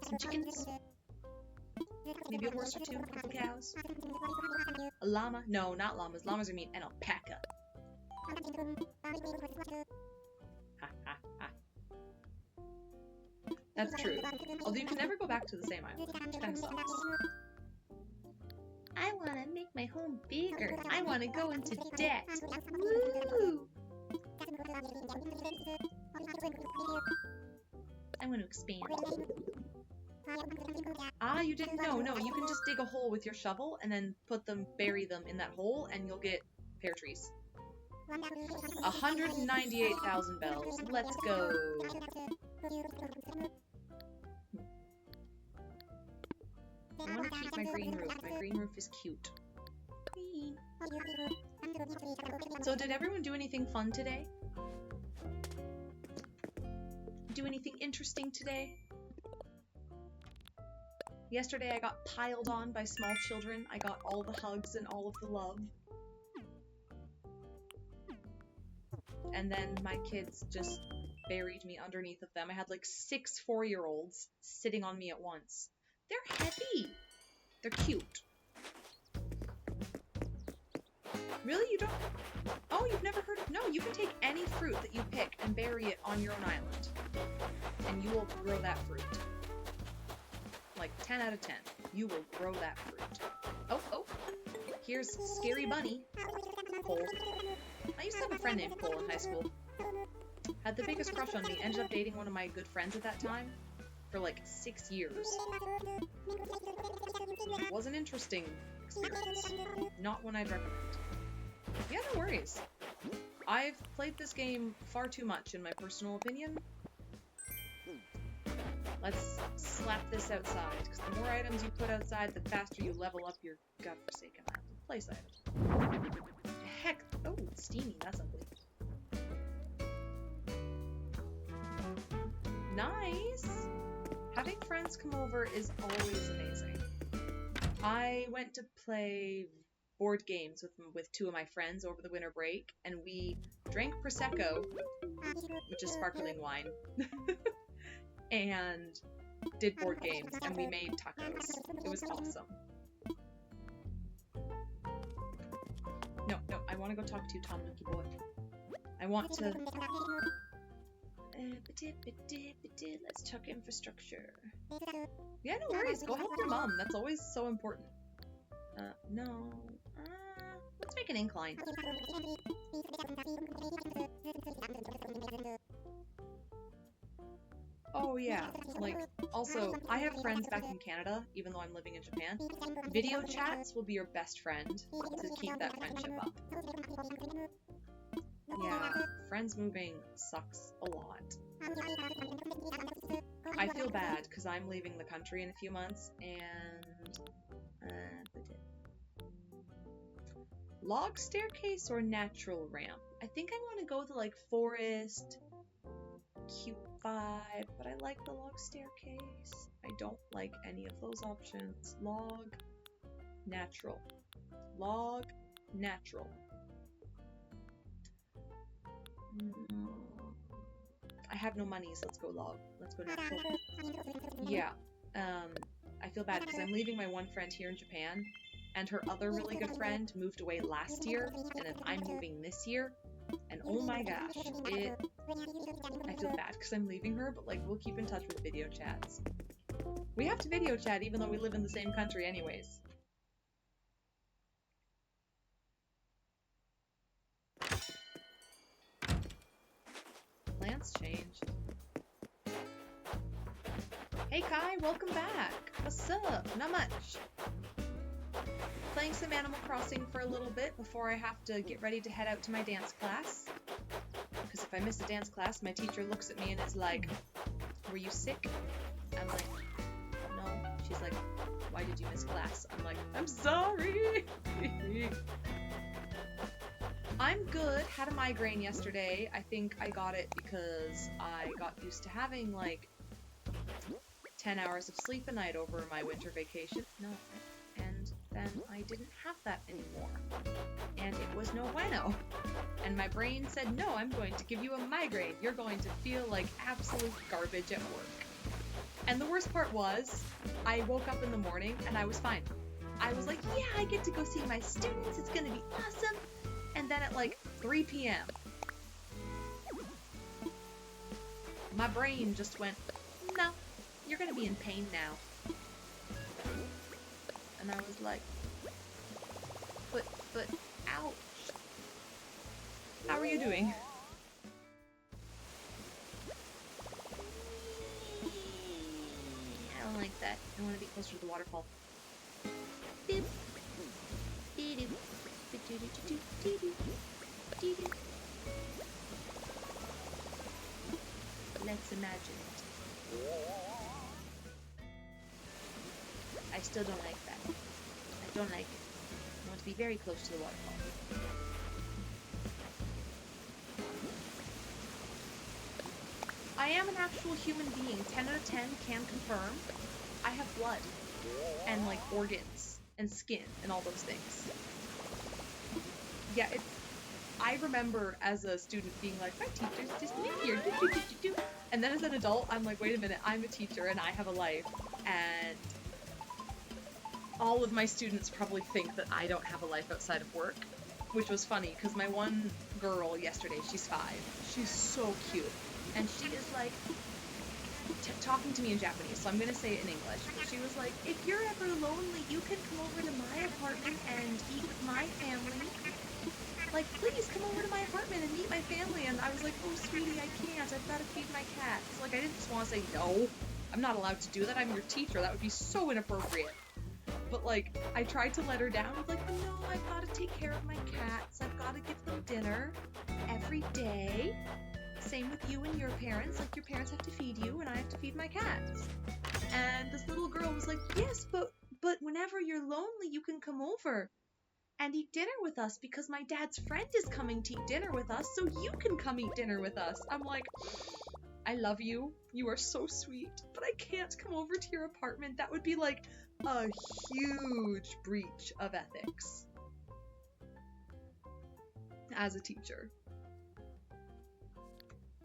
some chickens, maybe a horse or two, a couple cows, a llama. No, not llamas. Llamas are mean. An alpaca. Ha ha ha. That's true. Although you can never go back to the same island, which kind of sucks. I want to make my home bigger. I want to go into debt. Woo! I want to expand. Ah, you didn't know. No, you can just dig a hole with your shovel and then bury them in that hole, and you'll get pear trees. 198,000 bells. Let's go. I want to keep my green roof. My green roof is cute. Green. So did everyone do anything fun today? Do anything interesting today? Yesterday I got piled on by small children. I got all the hugs and all of the love. And then my kids just buried me underneath of them. I had like 6 4-year-olds sitting on me at once. They're heavy. They're cute. Really? You don't? Oh, you've never heard of? No, you can take any fruit that you pick and bury it on your own island. And you will grow that fruit. Like 10 out of 10. You will grow that fruit. Oh, oh. Here's Scary Bunny. Cole. I used to have a friend named Cole in high school. Had the biggest crush on me. Ended up dating one of my good friends at that time. For like 6 years. It was an interesting experience. Not one I'd recommend. Yeah, no worries. I've played this game far too much, in my personal opinion. Let's slap this outside, because the more items you put outside, the faster you level up your godforsaken island. Place item. Heck! Oh, it's steamy. That's ugly. Nice! Having friends come over is always amazing. I went to play board games with 2 of my friends over the winter break, and we drank Prosecco, which is sparkling wine, and did board games, and we made tacos. It was awesome. No, I want to go talk to you, Tom Nook boy. I want to... Let's talk infrastructure. Yeah, no worries. Go help your mom. That's always so important. No. Let's make an incline. Oh yeah, like, also, I have friends back in Canada, even though I'm living in Japan. Video chats will be your best friend to keep that friendship up. Yeah, friends moving sucks a lot. I feel bad, because I'm leaving the country in a few months, and... log staircase or natural ramp? I think I want to go the, like, forest, cute vibe, but I like the log staircase. I don't like any of those options. Log, natural. Log, natural. I have no money, so let's go log. Let's go natural. Yeah. I feel bad because I'm leaving my one friend here in Japan, and her other really good friend moved away last year, and then I'm moving this year, and oh my gosh, I feel bad because I'm leaving her, but like, we'll keep in touch with video chats. We have to video chat even though we live in the same country anyways. Plants changed. Hey Kai, welcome back. What's up? Not much. Playing some Animal Crossing for a little bit before I have to get ready to head out to my dance class. Because if I miss a dance class, my teacher looks at me and is like, "Were you sick?" I'm like, "No." She's like, "Why did you miss class?" I'm like, "I'm sorry." I'm good. Had a migraine yesterday. I think I got it because I got used to having like 10 hours of sleep a night over my winter vacation. No, and then I didn't have that anymore. And it was no bueno. And my brain said, no, I'm going to give you a migraine. You're going to feel like absolute garbage at work. And the worst part was, I woke up in the morning and I was fine. I was like, yeah, I get to go see my students. It's going to be awesome. And then at like 3 p.m., my brain just went, no, you're going to be in pain now. And I was like, but, ouch. How are you doing? I don't like that. I want to be closer to the waterfall. Boop. Dee-doo. Ba-doo-doo-doo-doo. Dee-doo. Dee-doo. Let's imagine it. I still don't like that. I don't like it. I want to be very close to the waterfall. I am an actual human being. 10 out of 10 can confirm. I have blood and like organs and skin and all those things. Yeah, I remember as a student being like, my teacher's just in here. Do. And then as an adult, I'm like, wait a minute, I'm a teacher and I have a life. And all of my students probably think that I don't have a life outside of work, which was funny because my one girl yesterday, she's 5. She's so cute. And she is like talking to me in Japanese, so I'm gonna say it in English. She was like, if you're ever lonely, you can come over to my apartment and eat with my family. Like, please come over to my apartment and meet my family. And I was like, oh sweetie, I can't. I've got to feed my cats. Like, I didn't just want to say no. I'm not allowed to do that. I'm your teacher. That would be so inappropriate. But like, I tried to let her down. I was like, no, I've got to take care of my cats. I've got to give them dinner every day. Same with you and your parents. Like, your parents have to feed you and I have to feed my cats. And this little girl was like, yes, but whenever you're lonely, you can come over and eat dinner with us because my dad's friend is coming to eat dinner with us, so you can come eat dinner with us. I'm like, I love you. You are so sweet, but I can't come over to your apartment. That would be like a huge breach of ethics as a teacher.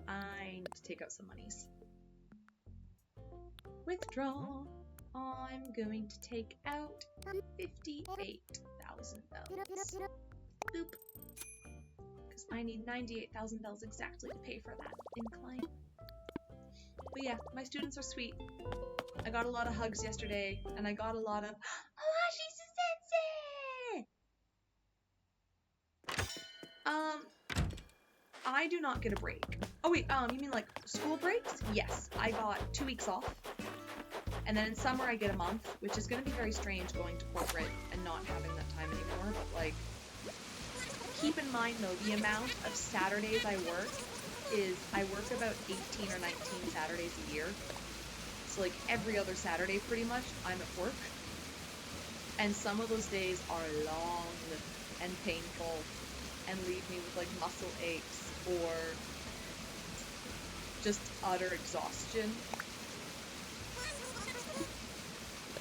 I need to take out some monies. Withdraw. I'm going to take out $58,000 bells. Boop. Because I need 98,000 bells exactly to pay for that incline. But yeah, my students are sweet. I got a lot of hugs yesterday, and I got a lot of Ohashi-sensei! I do not get a break. Oh wait, you mean like school breaks? Yes, I got 2 weeks off. And then in summer I get a month, which is going to be very strange going to corporate and not having that time anymore, but like, keep in mind though, the amount of Saturdays I work is, I work about 18 or 19 Saturdays a year. So like every other Saturday pretty much, I'm at work. And some of those days are long and painful and leave me with like muscle aches or just utter exhaustion.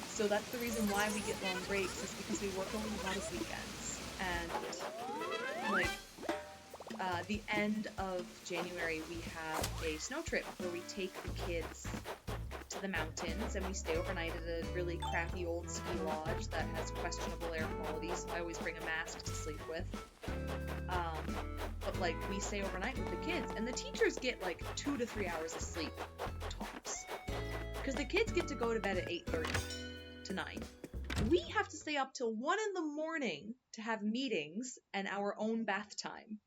So that's the reason why we get long breaks, is because we work a lot of weekends. And like the end of January we have a snow trip where we take the kids to the mountains and we stay overnight at a really crappy old ski lodge that has questionable air quality, so I always bring a mask to sleep with. But like, we stay overnight with the kids, and the teachers get like 2 to 3 hours of sleep tops, because the kids get to go to bed at 8:30 to 9. We have to stay up till 1 in the morning to have meetings and our own bath time.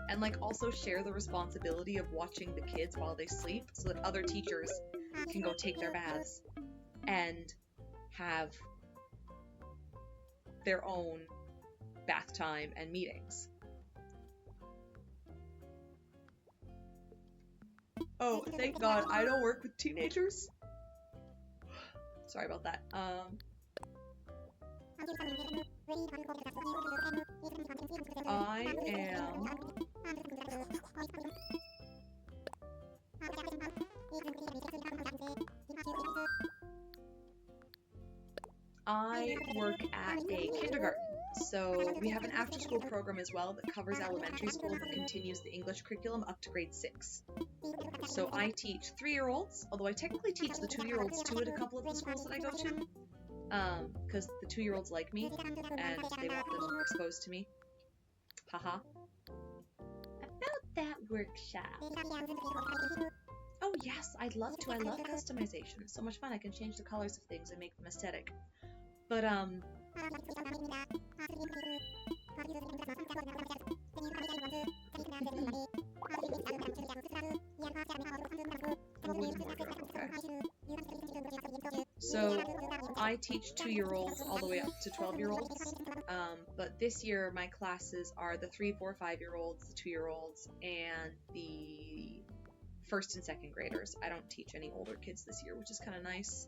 And like also share the responsibility of watching the kids while they sleep so that other teachers can go take their baths and have their own bath time and meetings. Oh, thank God I don't work with teenagers. Sorry about that. I work at a kindergarten, So we have an after-school program as well that covers elementary school that continues the English curriculum up to grade 6. So I teach 3-year-olds, although I technically teach the 2-year-olds too at a couple of the schools that I go to, because the 2-year-olds like me and they want them exposed to me. Haha. About that workshop. Oh yes, I'd love to. I love customization. It's so much fun. I can change the colors of things and make them aesthetic. But so I teach 2-year-olds all the way up to 12-year-olds. But this year my classes are the 3, 4, 5-year-olds, the 2-year-olds, and the 1st and 2nd graders. I don't teach any older kids this year, which is kind of nice.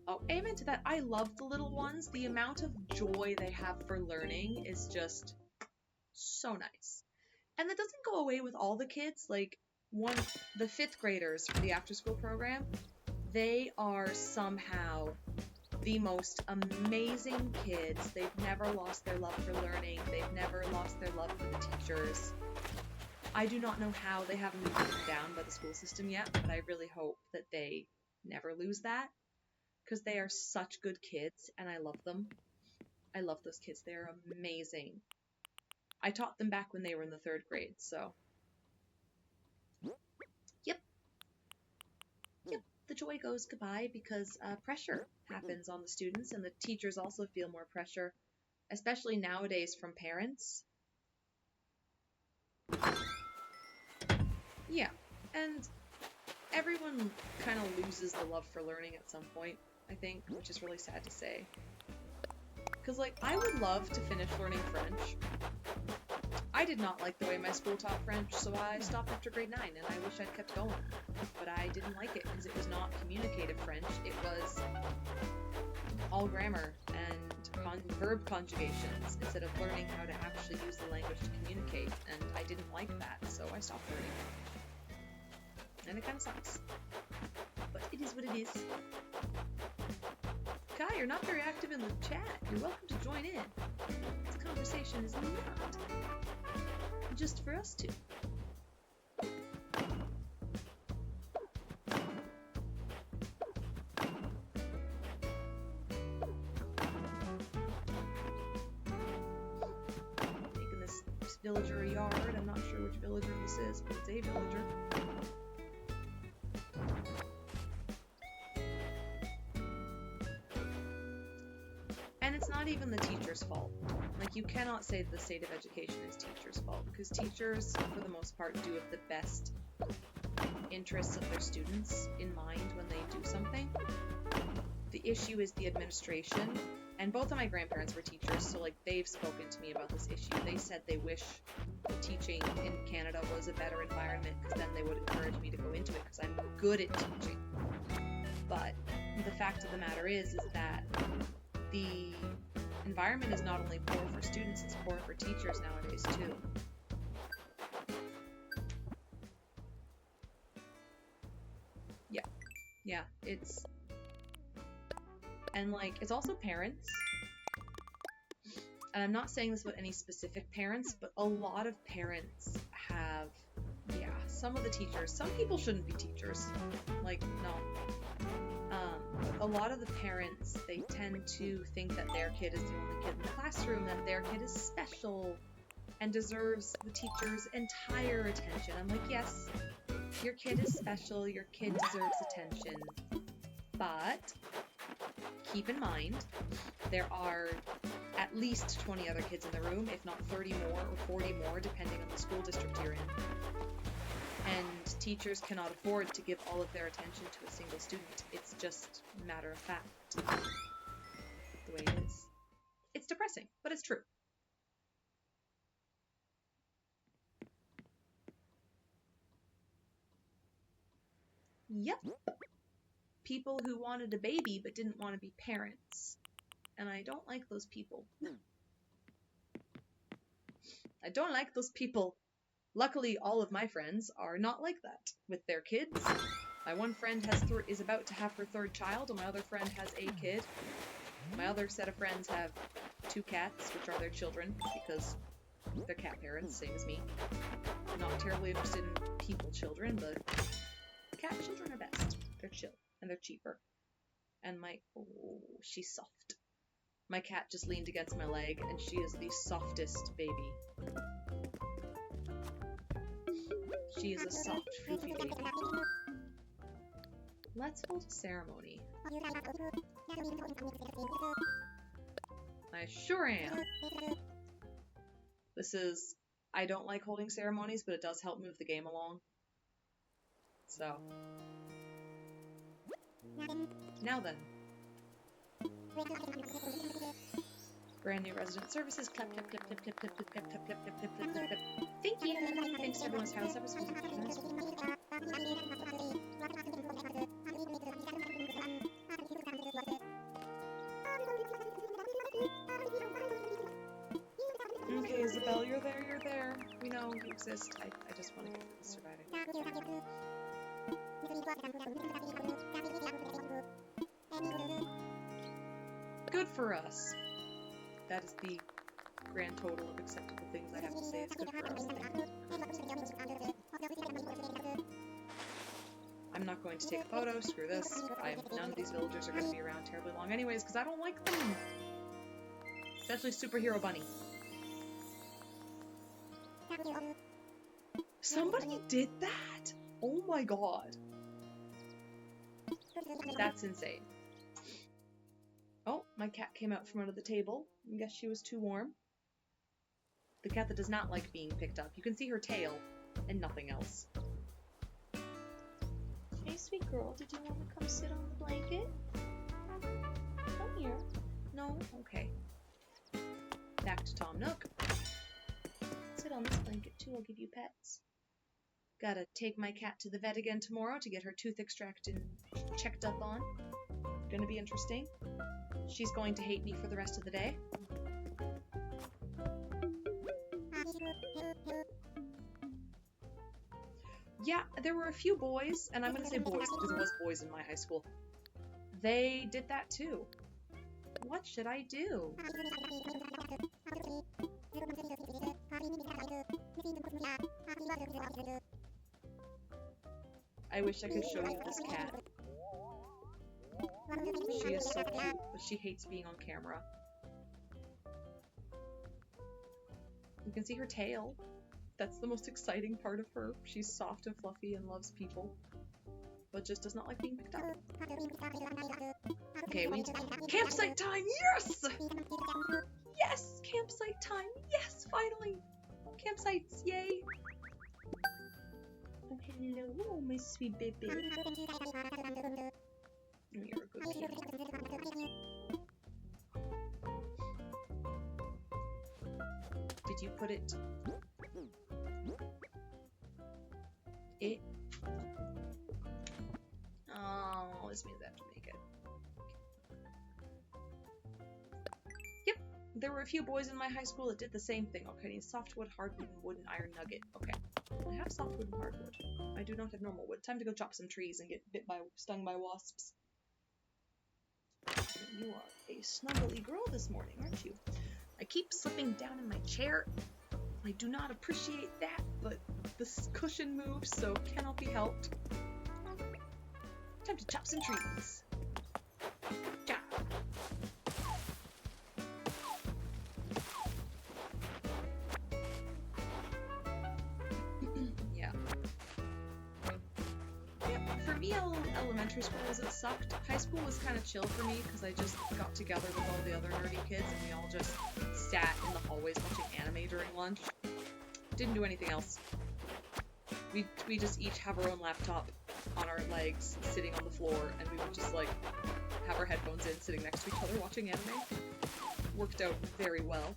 Oh, amen to that. I love the little ones. The amount of joy they have for learning is just so nice. And that doesn't go away with all the kids. Like, the 5th graders for the after-school program, they are somehow the most amazing kids. They've never lost their love for learning. They've never lost their love for the teachers. I do not know how they haven't been beaten down by the school system yet, but I really hope that they never lose that, because they are such good kids and I love them. I love those kids. They're amazing. I taught them back when they were in the 3rd grade, so. Yep. The joy goes goodbye because pressure happens on the students, and the teachers also feel more pressure, especially nowadays from parents. Yeah, and everyone kind of loses the love for learning at some point, I think, which is really sad to say. Because, like, I would love to finish learning French. I did not like the way my school taught French, so I stopped after grade 9, and I wish I'd kept going. But I didn't like it, because it was not communicative French. It was all grammar and verb conjugations, instead of learning how to actually use the language to communicate, and I didn't like that, so I stopped learning. And it kind of sucks. But it is what it is. Kai, you're not very active in the chat. You're welcome to join in. This conversation is not just for us two. Making this villager a yard. I'm not sure which villager this is, but it's a villager. And it's not even the teacher's fault. Like, you cannot say that the state of education is teachers' fault, because teachers, for the most part, do have the best interests of their students in mind when they do something. The issue is the administration, and both of my grandparents were teachers, so, like, they've spoken to me about this issue. They said they wish teaching in Canada was a better environment, because then they would encourage me to go into it, because I'm good at teaching. But the fact of the matter is that the environment is not only poor for students, it's poor for teachers nowadays too. Yeah, it's, and like, it's also parents. And I'm not saying this about any specific parents, but a lot of parents have, some of the teachers, some people shouldn't be teachers, like, no. A lot of the parents, they tend to think that their kid is the only kid in the classroom, that their kid is special and deserves the teacher's entire attention. I'm like, yes, your kid is special, your kid deserves attention, but keep in mind, there are at least 20 other kids in the room, if not 30 more or 40 more, depending on the school district you're in. And teachers cannot afford to give all of their attention to a single student. It's just a matter of fact. The way it is. It's depressing, but it's true. Yep. People who wanted a baby but didn't want to be parents. And I don't like those people. I don't like those people. Luckily, all of my friends are not like that with their kids. My one friend is about to have her third child, and my other friend has a kid. My other set of friends have 2 cats, which are their children, because they're cat parents, same as me. I'm not terribly interested in people children, but cat children are best. They're chill, and they're cheaper. And oh, she's soft. My cat just leaned against my leg, and she is the softest baby. She is a soft, floofy baby. Let's hold a ceremony. I sure am. I don't like holding ceremonies, but it does help move the game along. So. Now then. Brand new resident services. Clap, clap, clap, clap, clap, clap, clap, clap, clap, clap, clap, clap, clap, clap. Thank you. Thanks to everyone's house episode. Okay, Isabel, you're there. We know you exist. I just want to get this surviving. Good for us. That is the grand total of acceptable things I have to say. It's good for us. I'm not going to take a photo. Screw this. None of these villagers are going to be around terribly long anyways, because I don't like them. Especially Superhero Bunny. Somebody did that? Oh my god. That's insane. Oh, my cat came out from under the table. I guess she was too warm. The cat that does not like being picked up. You can see her tail and nothing else. Hey, sweet girl, did you want to come sit on the blanket? Come here. No? Okay. Back to Tom Nook. Sit on this blanket too, I'll give you pets. Gotta take my cat to the vet again tomorrow to get her tooth extracted and checked up on. Gonna be interesting. She's going to hate me for the rest of the day. Yeah, there were a few boys, and I'm gonna say boys because it was boys in my high school. They did that too. What should I do? I wish I could show you this cat. She is so cute, but she hates being on camera. You can see her tail. That's the most exciting part of her. She's soft and fluffy and loves people, but just does not like being picked up. Okay, we need to... Campsite time! Yes! Yes! Campsite time! Yes! Finally! Campsites! Yay! Oh, hello, my sweet baby. You're a good kitty. Did you put it? Oh, this means I have to make it. Yep, there were a few boys in my high school that did the same thing. Okay, I need softwood, hardwood, and wood, and iron nugget. Okay, I have softwood and hardwood. I do not have normal wood. Time to go chop some trees and get stung by wasps. You are a snuggly girl this morning, aren't you? I keep slipping down in my chair. I do not appreciate that, but this cushion moves, so cannot be helped. Time to chop some trees. Chop. Yeah. Yeah, for me, elementary school it sucked. High school was kind of chill for me because I just got together with all the other nerdy kids and we all just sat in the hallways watching anime during lunch. Didn't do anything else. We just each have our own laptop on our legs, sitting on the floor, and we would just like have our headphones in, sitting next to each other watching anime. Worked out very well.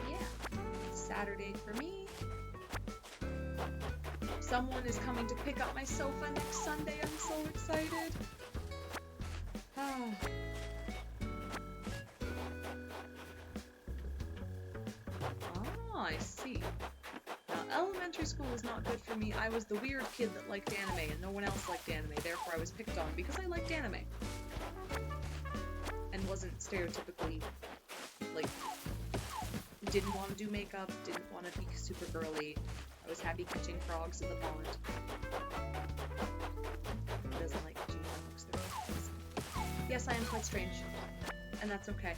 Yeah, Saturday for me. Someone is coming to pick up my sofa next Sunday. I'm so excited. I see. Now, elementary school was not good for me. I was the weird kid that liked anime, and no one else liked anime. Therefore, I was picked on because I liked anime. And wasn't stereotypically, like, didn't want to do makeup, didn't want to be super girly. I was happy catching frogs in the pond. Who doesn't like catching frogs? They're awesome. Yes, I am quite strange, and that's okay.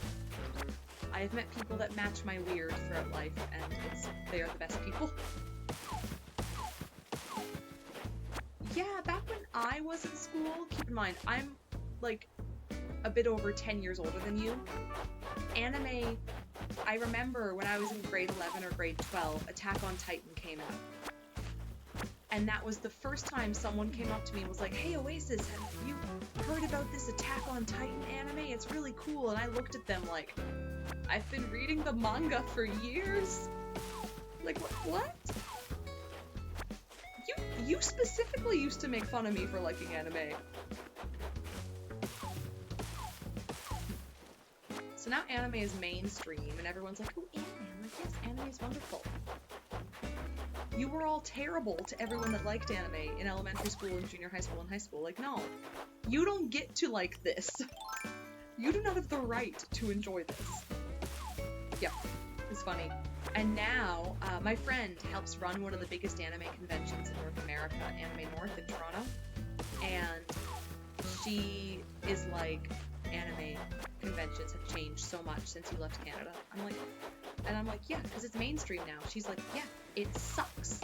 I have met people that match my weird throughout life, and they are the best people. Yeah, back when I was in school, keep in mind, I'm, like, a bit over 10 years older than you. Anime, I remember when I was in grade 11 or grade 12, Attack on Titan came out. And that was the first time someone came up to me and was like, "Hey Oasis, have you heard about this Attack on Titan anime? It's really cool." And I looked at them like, I've been reading the manga for years? Like, what? You specifically used to make fun of me for liking anime. So now anime is mainstream, and everyone's like, "Oh, anime." I'm like, yes, anime is wonderful. You were all terrible to everyone that liked anime in elementary school and junior high school and high school. Like, no. You don't get to like this. You do not have the right to enjoy this. Yep, it's funny. And now, my friend helps run one of the biggest anime conventions in North America, Anime North in Toronto. And she is like, anime conventions have changed so much since you left Canada. I'm like, yeah, because it's mainstream now. She's like, yeah, it sucks.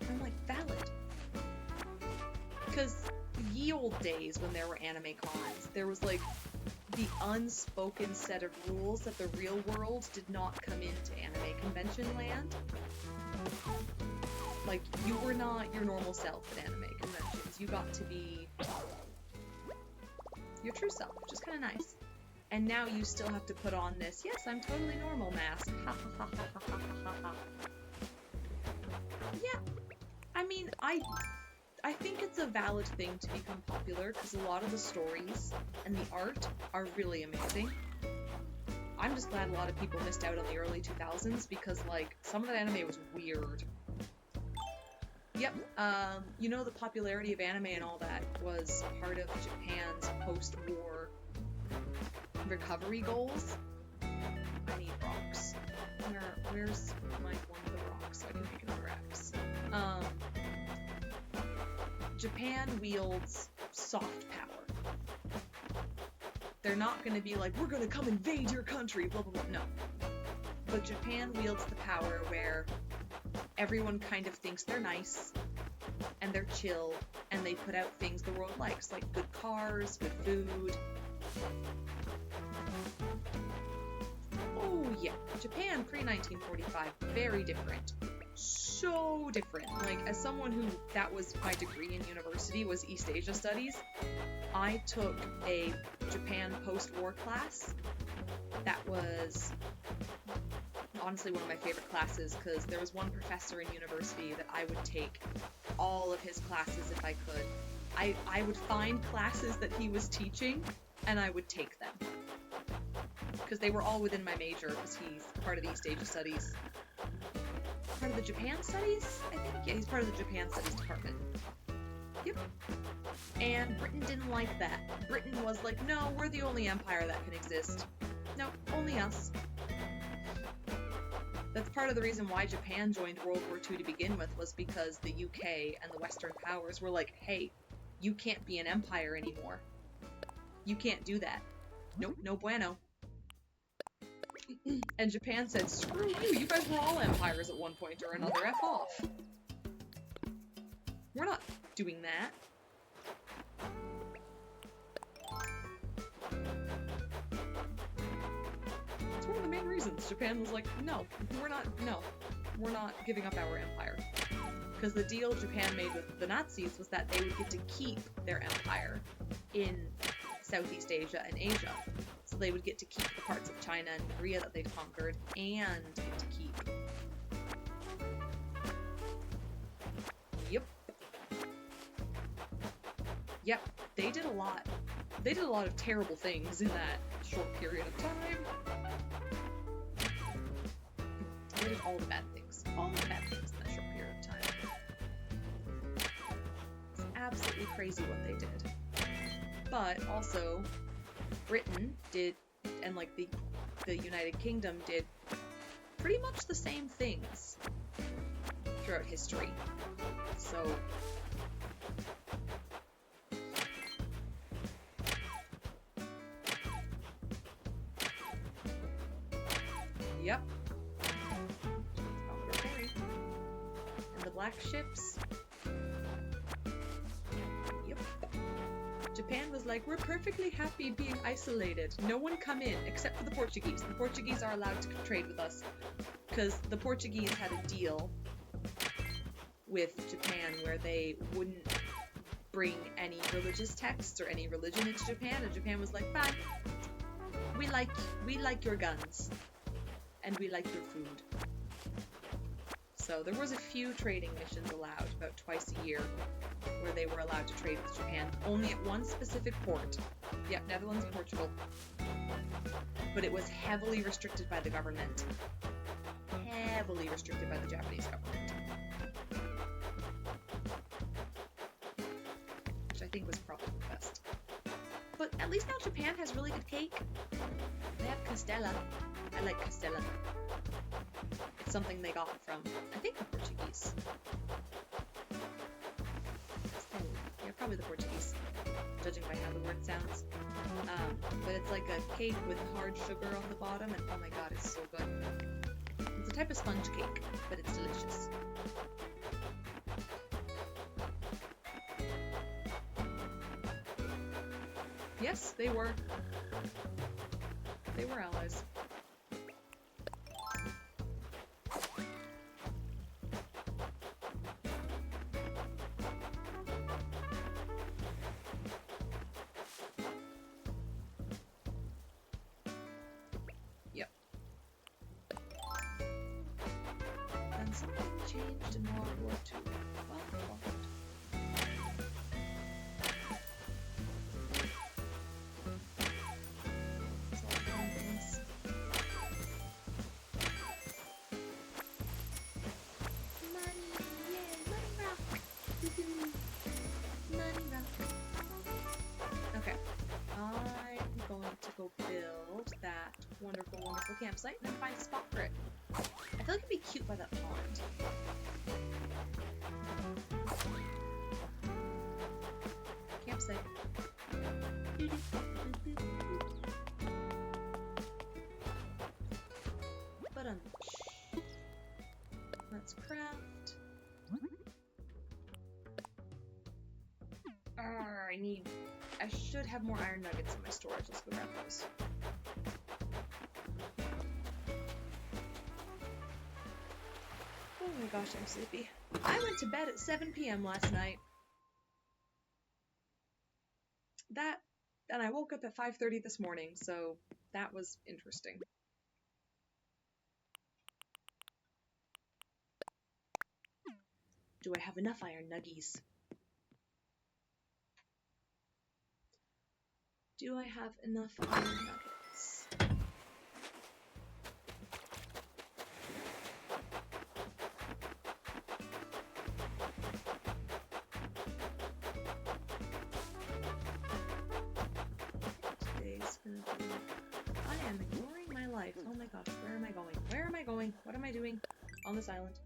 I'm like, valid. Because ye old days when there were anime cons, there was like the unspoken set of rules that the real world did not come into anime convention land. Like, you were not your normal self at anime conventions. You got to be your true self, which is kind of nice. And now you still have to put on this, yes, I'm totally normal mask. Ha ha ha ha ha ha ha. Yeah, I mean, I think it's a valid thing to become popular because a lot of the stories and the art are really amazing. I'm just glad a lot of people missed out on the early 2000s because, like, some of that anime was weird. Yep, you know, the popularity of anime and all that was part of Japan's post-war recovery goals. I need rocks. Where's my one of the rocks so I can make another axe? Japan wields soft power. They're not going to be like, we're going to come invade your country, blah, blah, blah. No. But Japan wields the power where everyone kind of thinks they're nice, and they're chill, and they put out things the world likes, like good cars, good food. Oh yeah, Japan pre-1945, very different. So different. Like, as someone who, that was my degree in university, was East Asia Studies, I took a Japan post-war class that was honestly one of my favorite classes because there was one professor in university that I would take all of his classes if I could. I would find classes that he was teaching and I would take them because they were all within my major because he's part of the East Asia Studies. Part of the Japan Studies, I think? Yeah, he's part of the Japan Studies department. Yep. And Britain didn't like that. Britain was like, no, we're the only empire that can exist. No, only us. That's part of the reason why Japan joined World War II to begin with, was because the UK and the Western powers were like, hey, you can't be an empire anymore. You can't do that. Nope, no bueno. And Japan said, screw you guys were all empires at one point or another, F off. We're not doing that. It's one of the main reasons Japan was like, no, we're not giving up our empire. Because the deal Japan made with the Nazis was that they would get to keep their empire in Southeast Asia and Asia. So they would get to keep the parts of China and Korea that they'd conquered, and get to keep. Yep. Yep, they did a lot. They did a lot of terrible things in that short period of time. They did all the bad things. All the bad things in that short period of time. It's absolutely crazy what they did. But also, Britain did, and like the United Kingdom did pretty much the same things throughout history. So yep. Commodore Perry. And the black ships. Yep. Japan was like, we're perfectly happy being isolated. No one come in, except for the Portuguese. The Portuguese are allowed to trade with us, because the Portuguese had a deal with Japan where they wouldn't bring any religious texts or any religion into Japan, and Japan was like, fine, we like your guns, and we like your food. So there was a few trading missions allowed, about twice a year, where they were allowed to trade with Japan, only at one specific port. Yep, Netherlands and Portugal. But it was heavily restricted by the government. Heavily restricted by the Japanese government. Which I think was probably the best. But at least now Japan has really good cake. They have castella. I like castella. It's something they got from, I think, the Portuguese. Yeah, probably the Portuguese, judging by how the word sounds. But it's like a cake with hard sugar on the bottom, and oh my god, it's so good. It's a type of sponge cake, but it's delicious. Yes, they were. They were allies. Yep. And something changed in World War II. Well, okay, I'm going to go build that wonderful, wonderful campsite and then find a spot for it. I feel like it'd be cute by that pond. Campsite. But let's craft. I should have more iron nuggets in my storage. Let's go grab those. Oh my gosh, I'm sleepy. I went to bed at 7 p.m. last night. And I woke up at 5:30 this morning, so that was interesting. Do I have enough iron nuggies? Do I have enough iron nuggets? Today's gonna be... I am ignoring my life. Oh my gosh, where am I going? Where am I going? What am I doing on this island?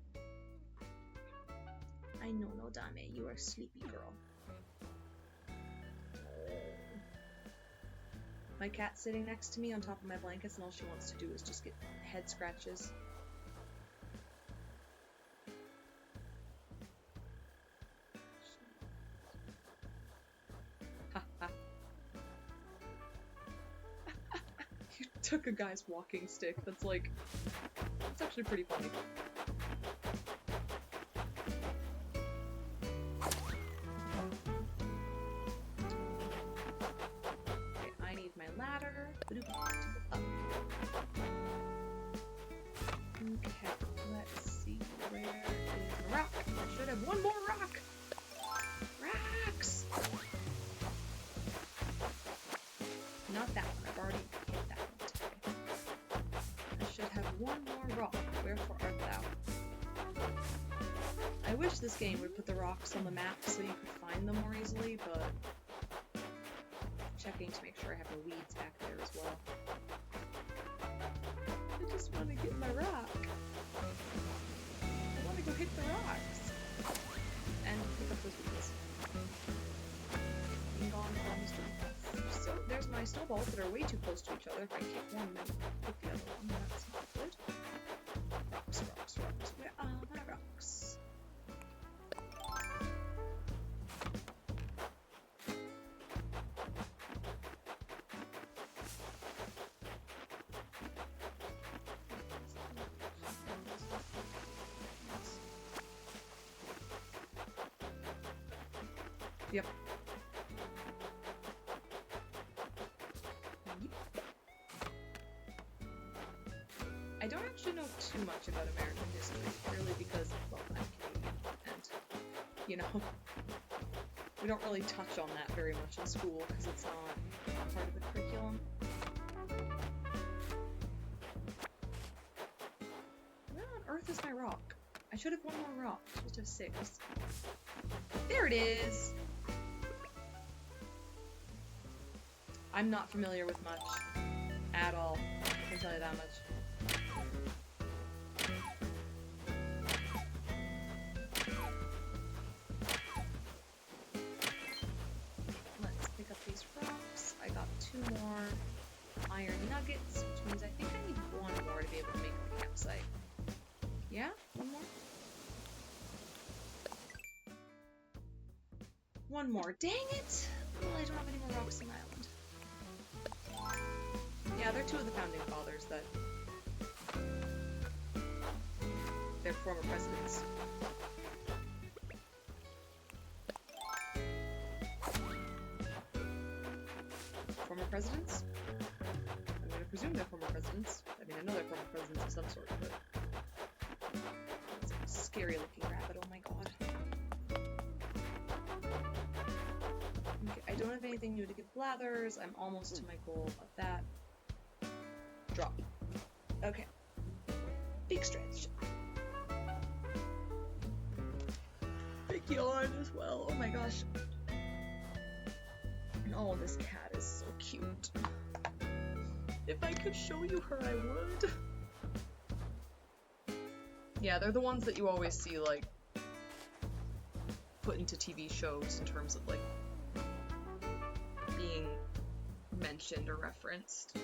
I know, no dame, you are a sleepy girl. My cat's sitting next to me on top of my blankets, and all she wants to do is just get head scratches. Ha ha. You took a guy's walking stick. That's like... That's actually pretty funny. Ladder. Up. Okay, let's see. Where is the rock? I should have one more rock. Rocks. Not that one. I've already hit that one today. I should have one more rock. Wherefore art thou? this game would put the rocks on the map so you could find them more easily, but checking to make sure I have the weeds back there as well. I just want to get my rock. I want to go hit the rocks. And pick up those weeds. Being gone from the street. So there's my snowballs that are way too close to each other. If I kick one, then kick the other one. That's not good. Rocks, rocks, rocks. Where are my rocks? Yep. I don't actually know too much about American history, purely because, well, I'm Canadian, and, you know, we don't really touch on that very much in school, because it's not part of the curriculum. Where on earth is my rock? I should have one more rock. I should have 6. There it is! I'm not familiar with much at all. I can tell you that much. Let's pick up these rocks. I got 2 more iron nuggets, which means I think I need 1 more to be able to make the campsite. Yeah? 1 more? 1 more. Dang it! Well, I don't have any more rocks on the island. Yeah, they're 2 of the founding fathers that... They're former presidents. Former presidents? I'm gonna presume they're former presidents. I mean, I know they're former presidents of some sort, but... It's a scary looking rabbit, oh my god. Okay, I don't have anything new to give Blathers. I'm almost to my goal of that. Drop. Okay. Big stretch. Big yawn as well. Oh my gosh. Oh, this cat is so cute. If I could show you her, I would. Yeah, they're the ones that you always see, like, put into TV shows in terms of, like, being mentioned or referenced.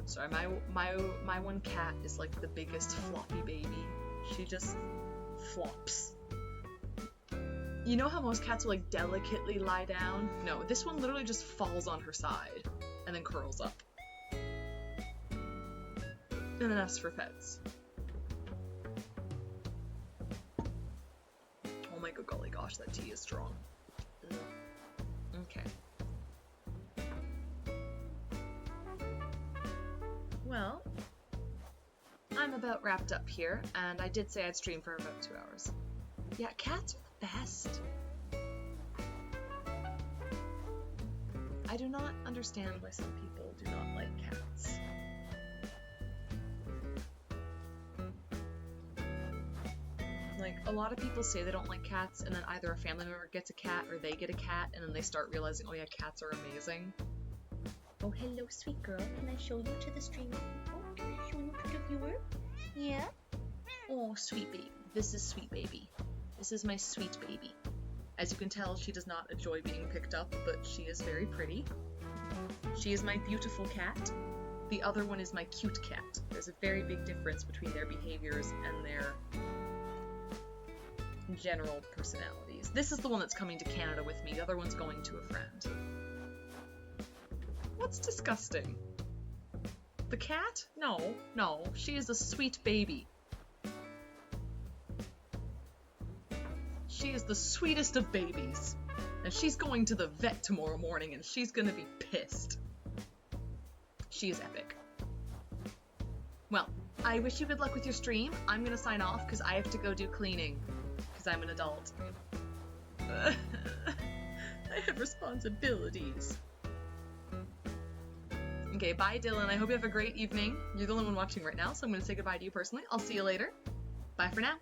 Sorry, my one cat is like the biggest floppy baby. She just flops. You know how most cats will like delicately lie down? No, this one literally just falls on her side and then curls up. And then asks for pets. Oh my good golly gosh, that tea is strong. Okay. Well, I'm about wrapped up here, and I did say I'd stream for about 2 hours. Yeah, cats are the best. I do not understand why some people do not like cats. Like, a lot of people say they don't like cats, and then either a family member gets a cat or they get a cat, and then they start realizing, oh yeah, cats are amazing. Oh, hello, sweet girl. Can I show you to the stream? Oh, can I show you to the viewer? Yeah? Oh, sweet baby. This is sweet baby. This is my sweet baby. As you can tell, she does not enjoy being picked up, but she is very pretty. She is my beautiful cat. The other one is my cute cat. There's a very big difference between their behaviors and their general personalities. This is the one that's coming to Canada with me. The other one's going to a friend. What's disgusting? The cat? No, no. She is a sweet baby. She is the sweetest of babies. And she's going to the vet tomorrow morning and she's gonna be pissed. She is epic. Well, I wish you good luck with your stream. I'm gonna sign off because I have to go do cleaning. Because I'm an adult. I have responsibilities. Okay, bye, Dylan. I hope you have a great evening. You're the only one watching right now, so I'm going to say goodbye to you personally. I'll see you later. Bye for now.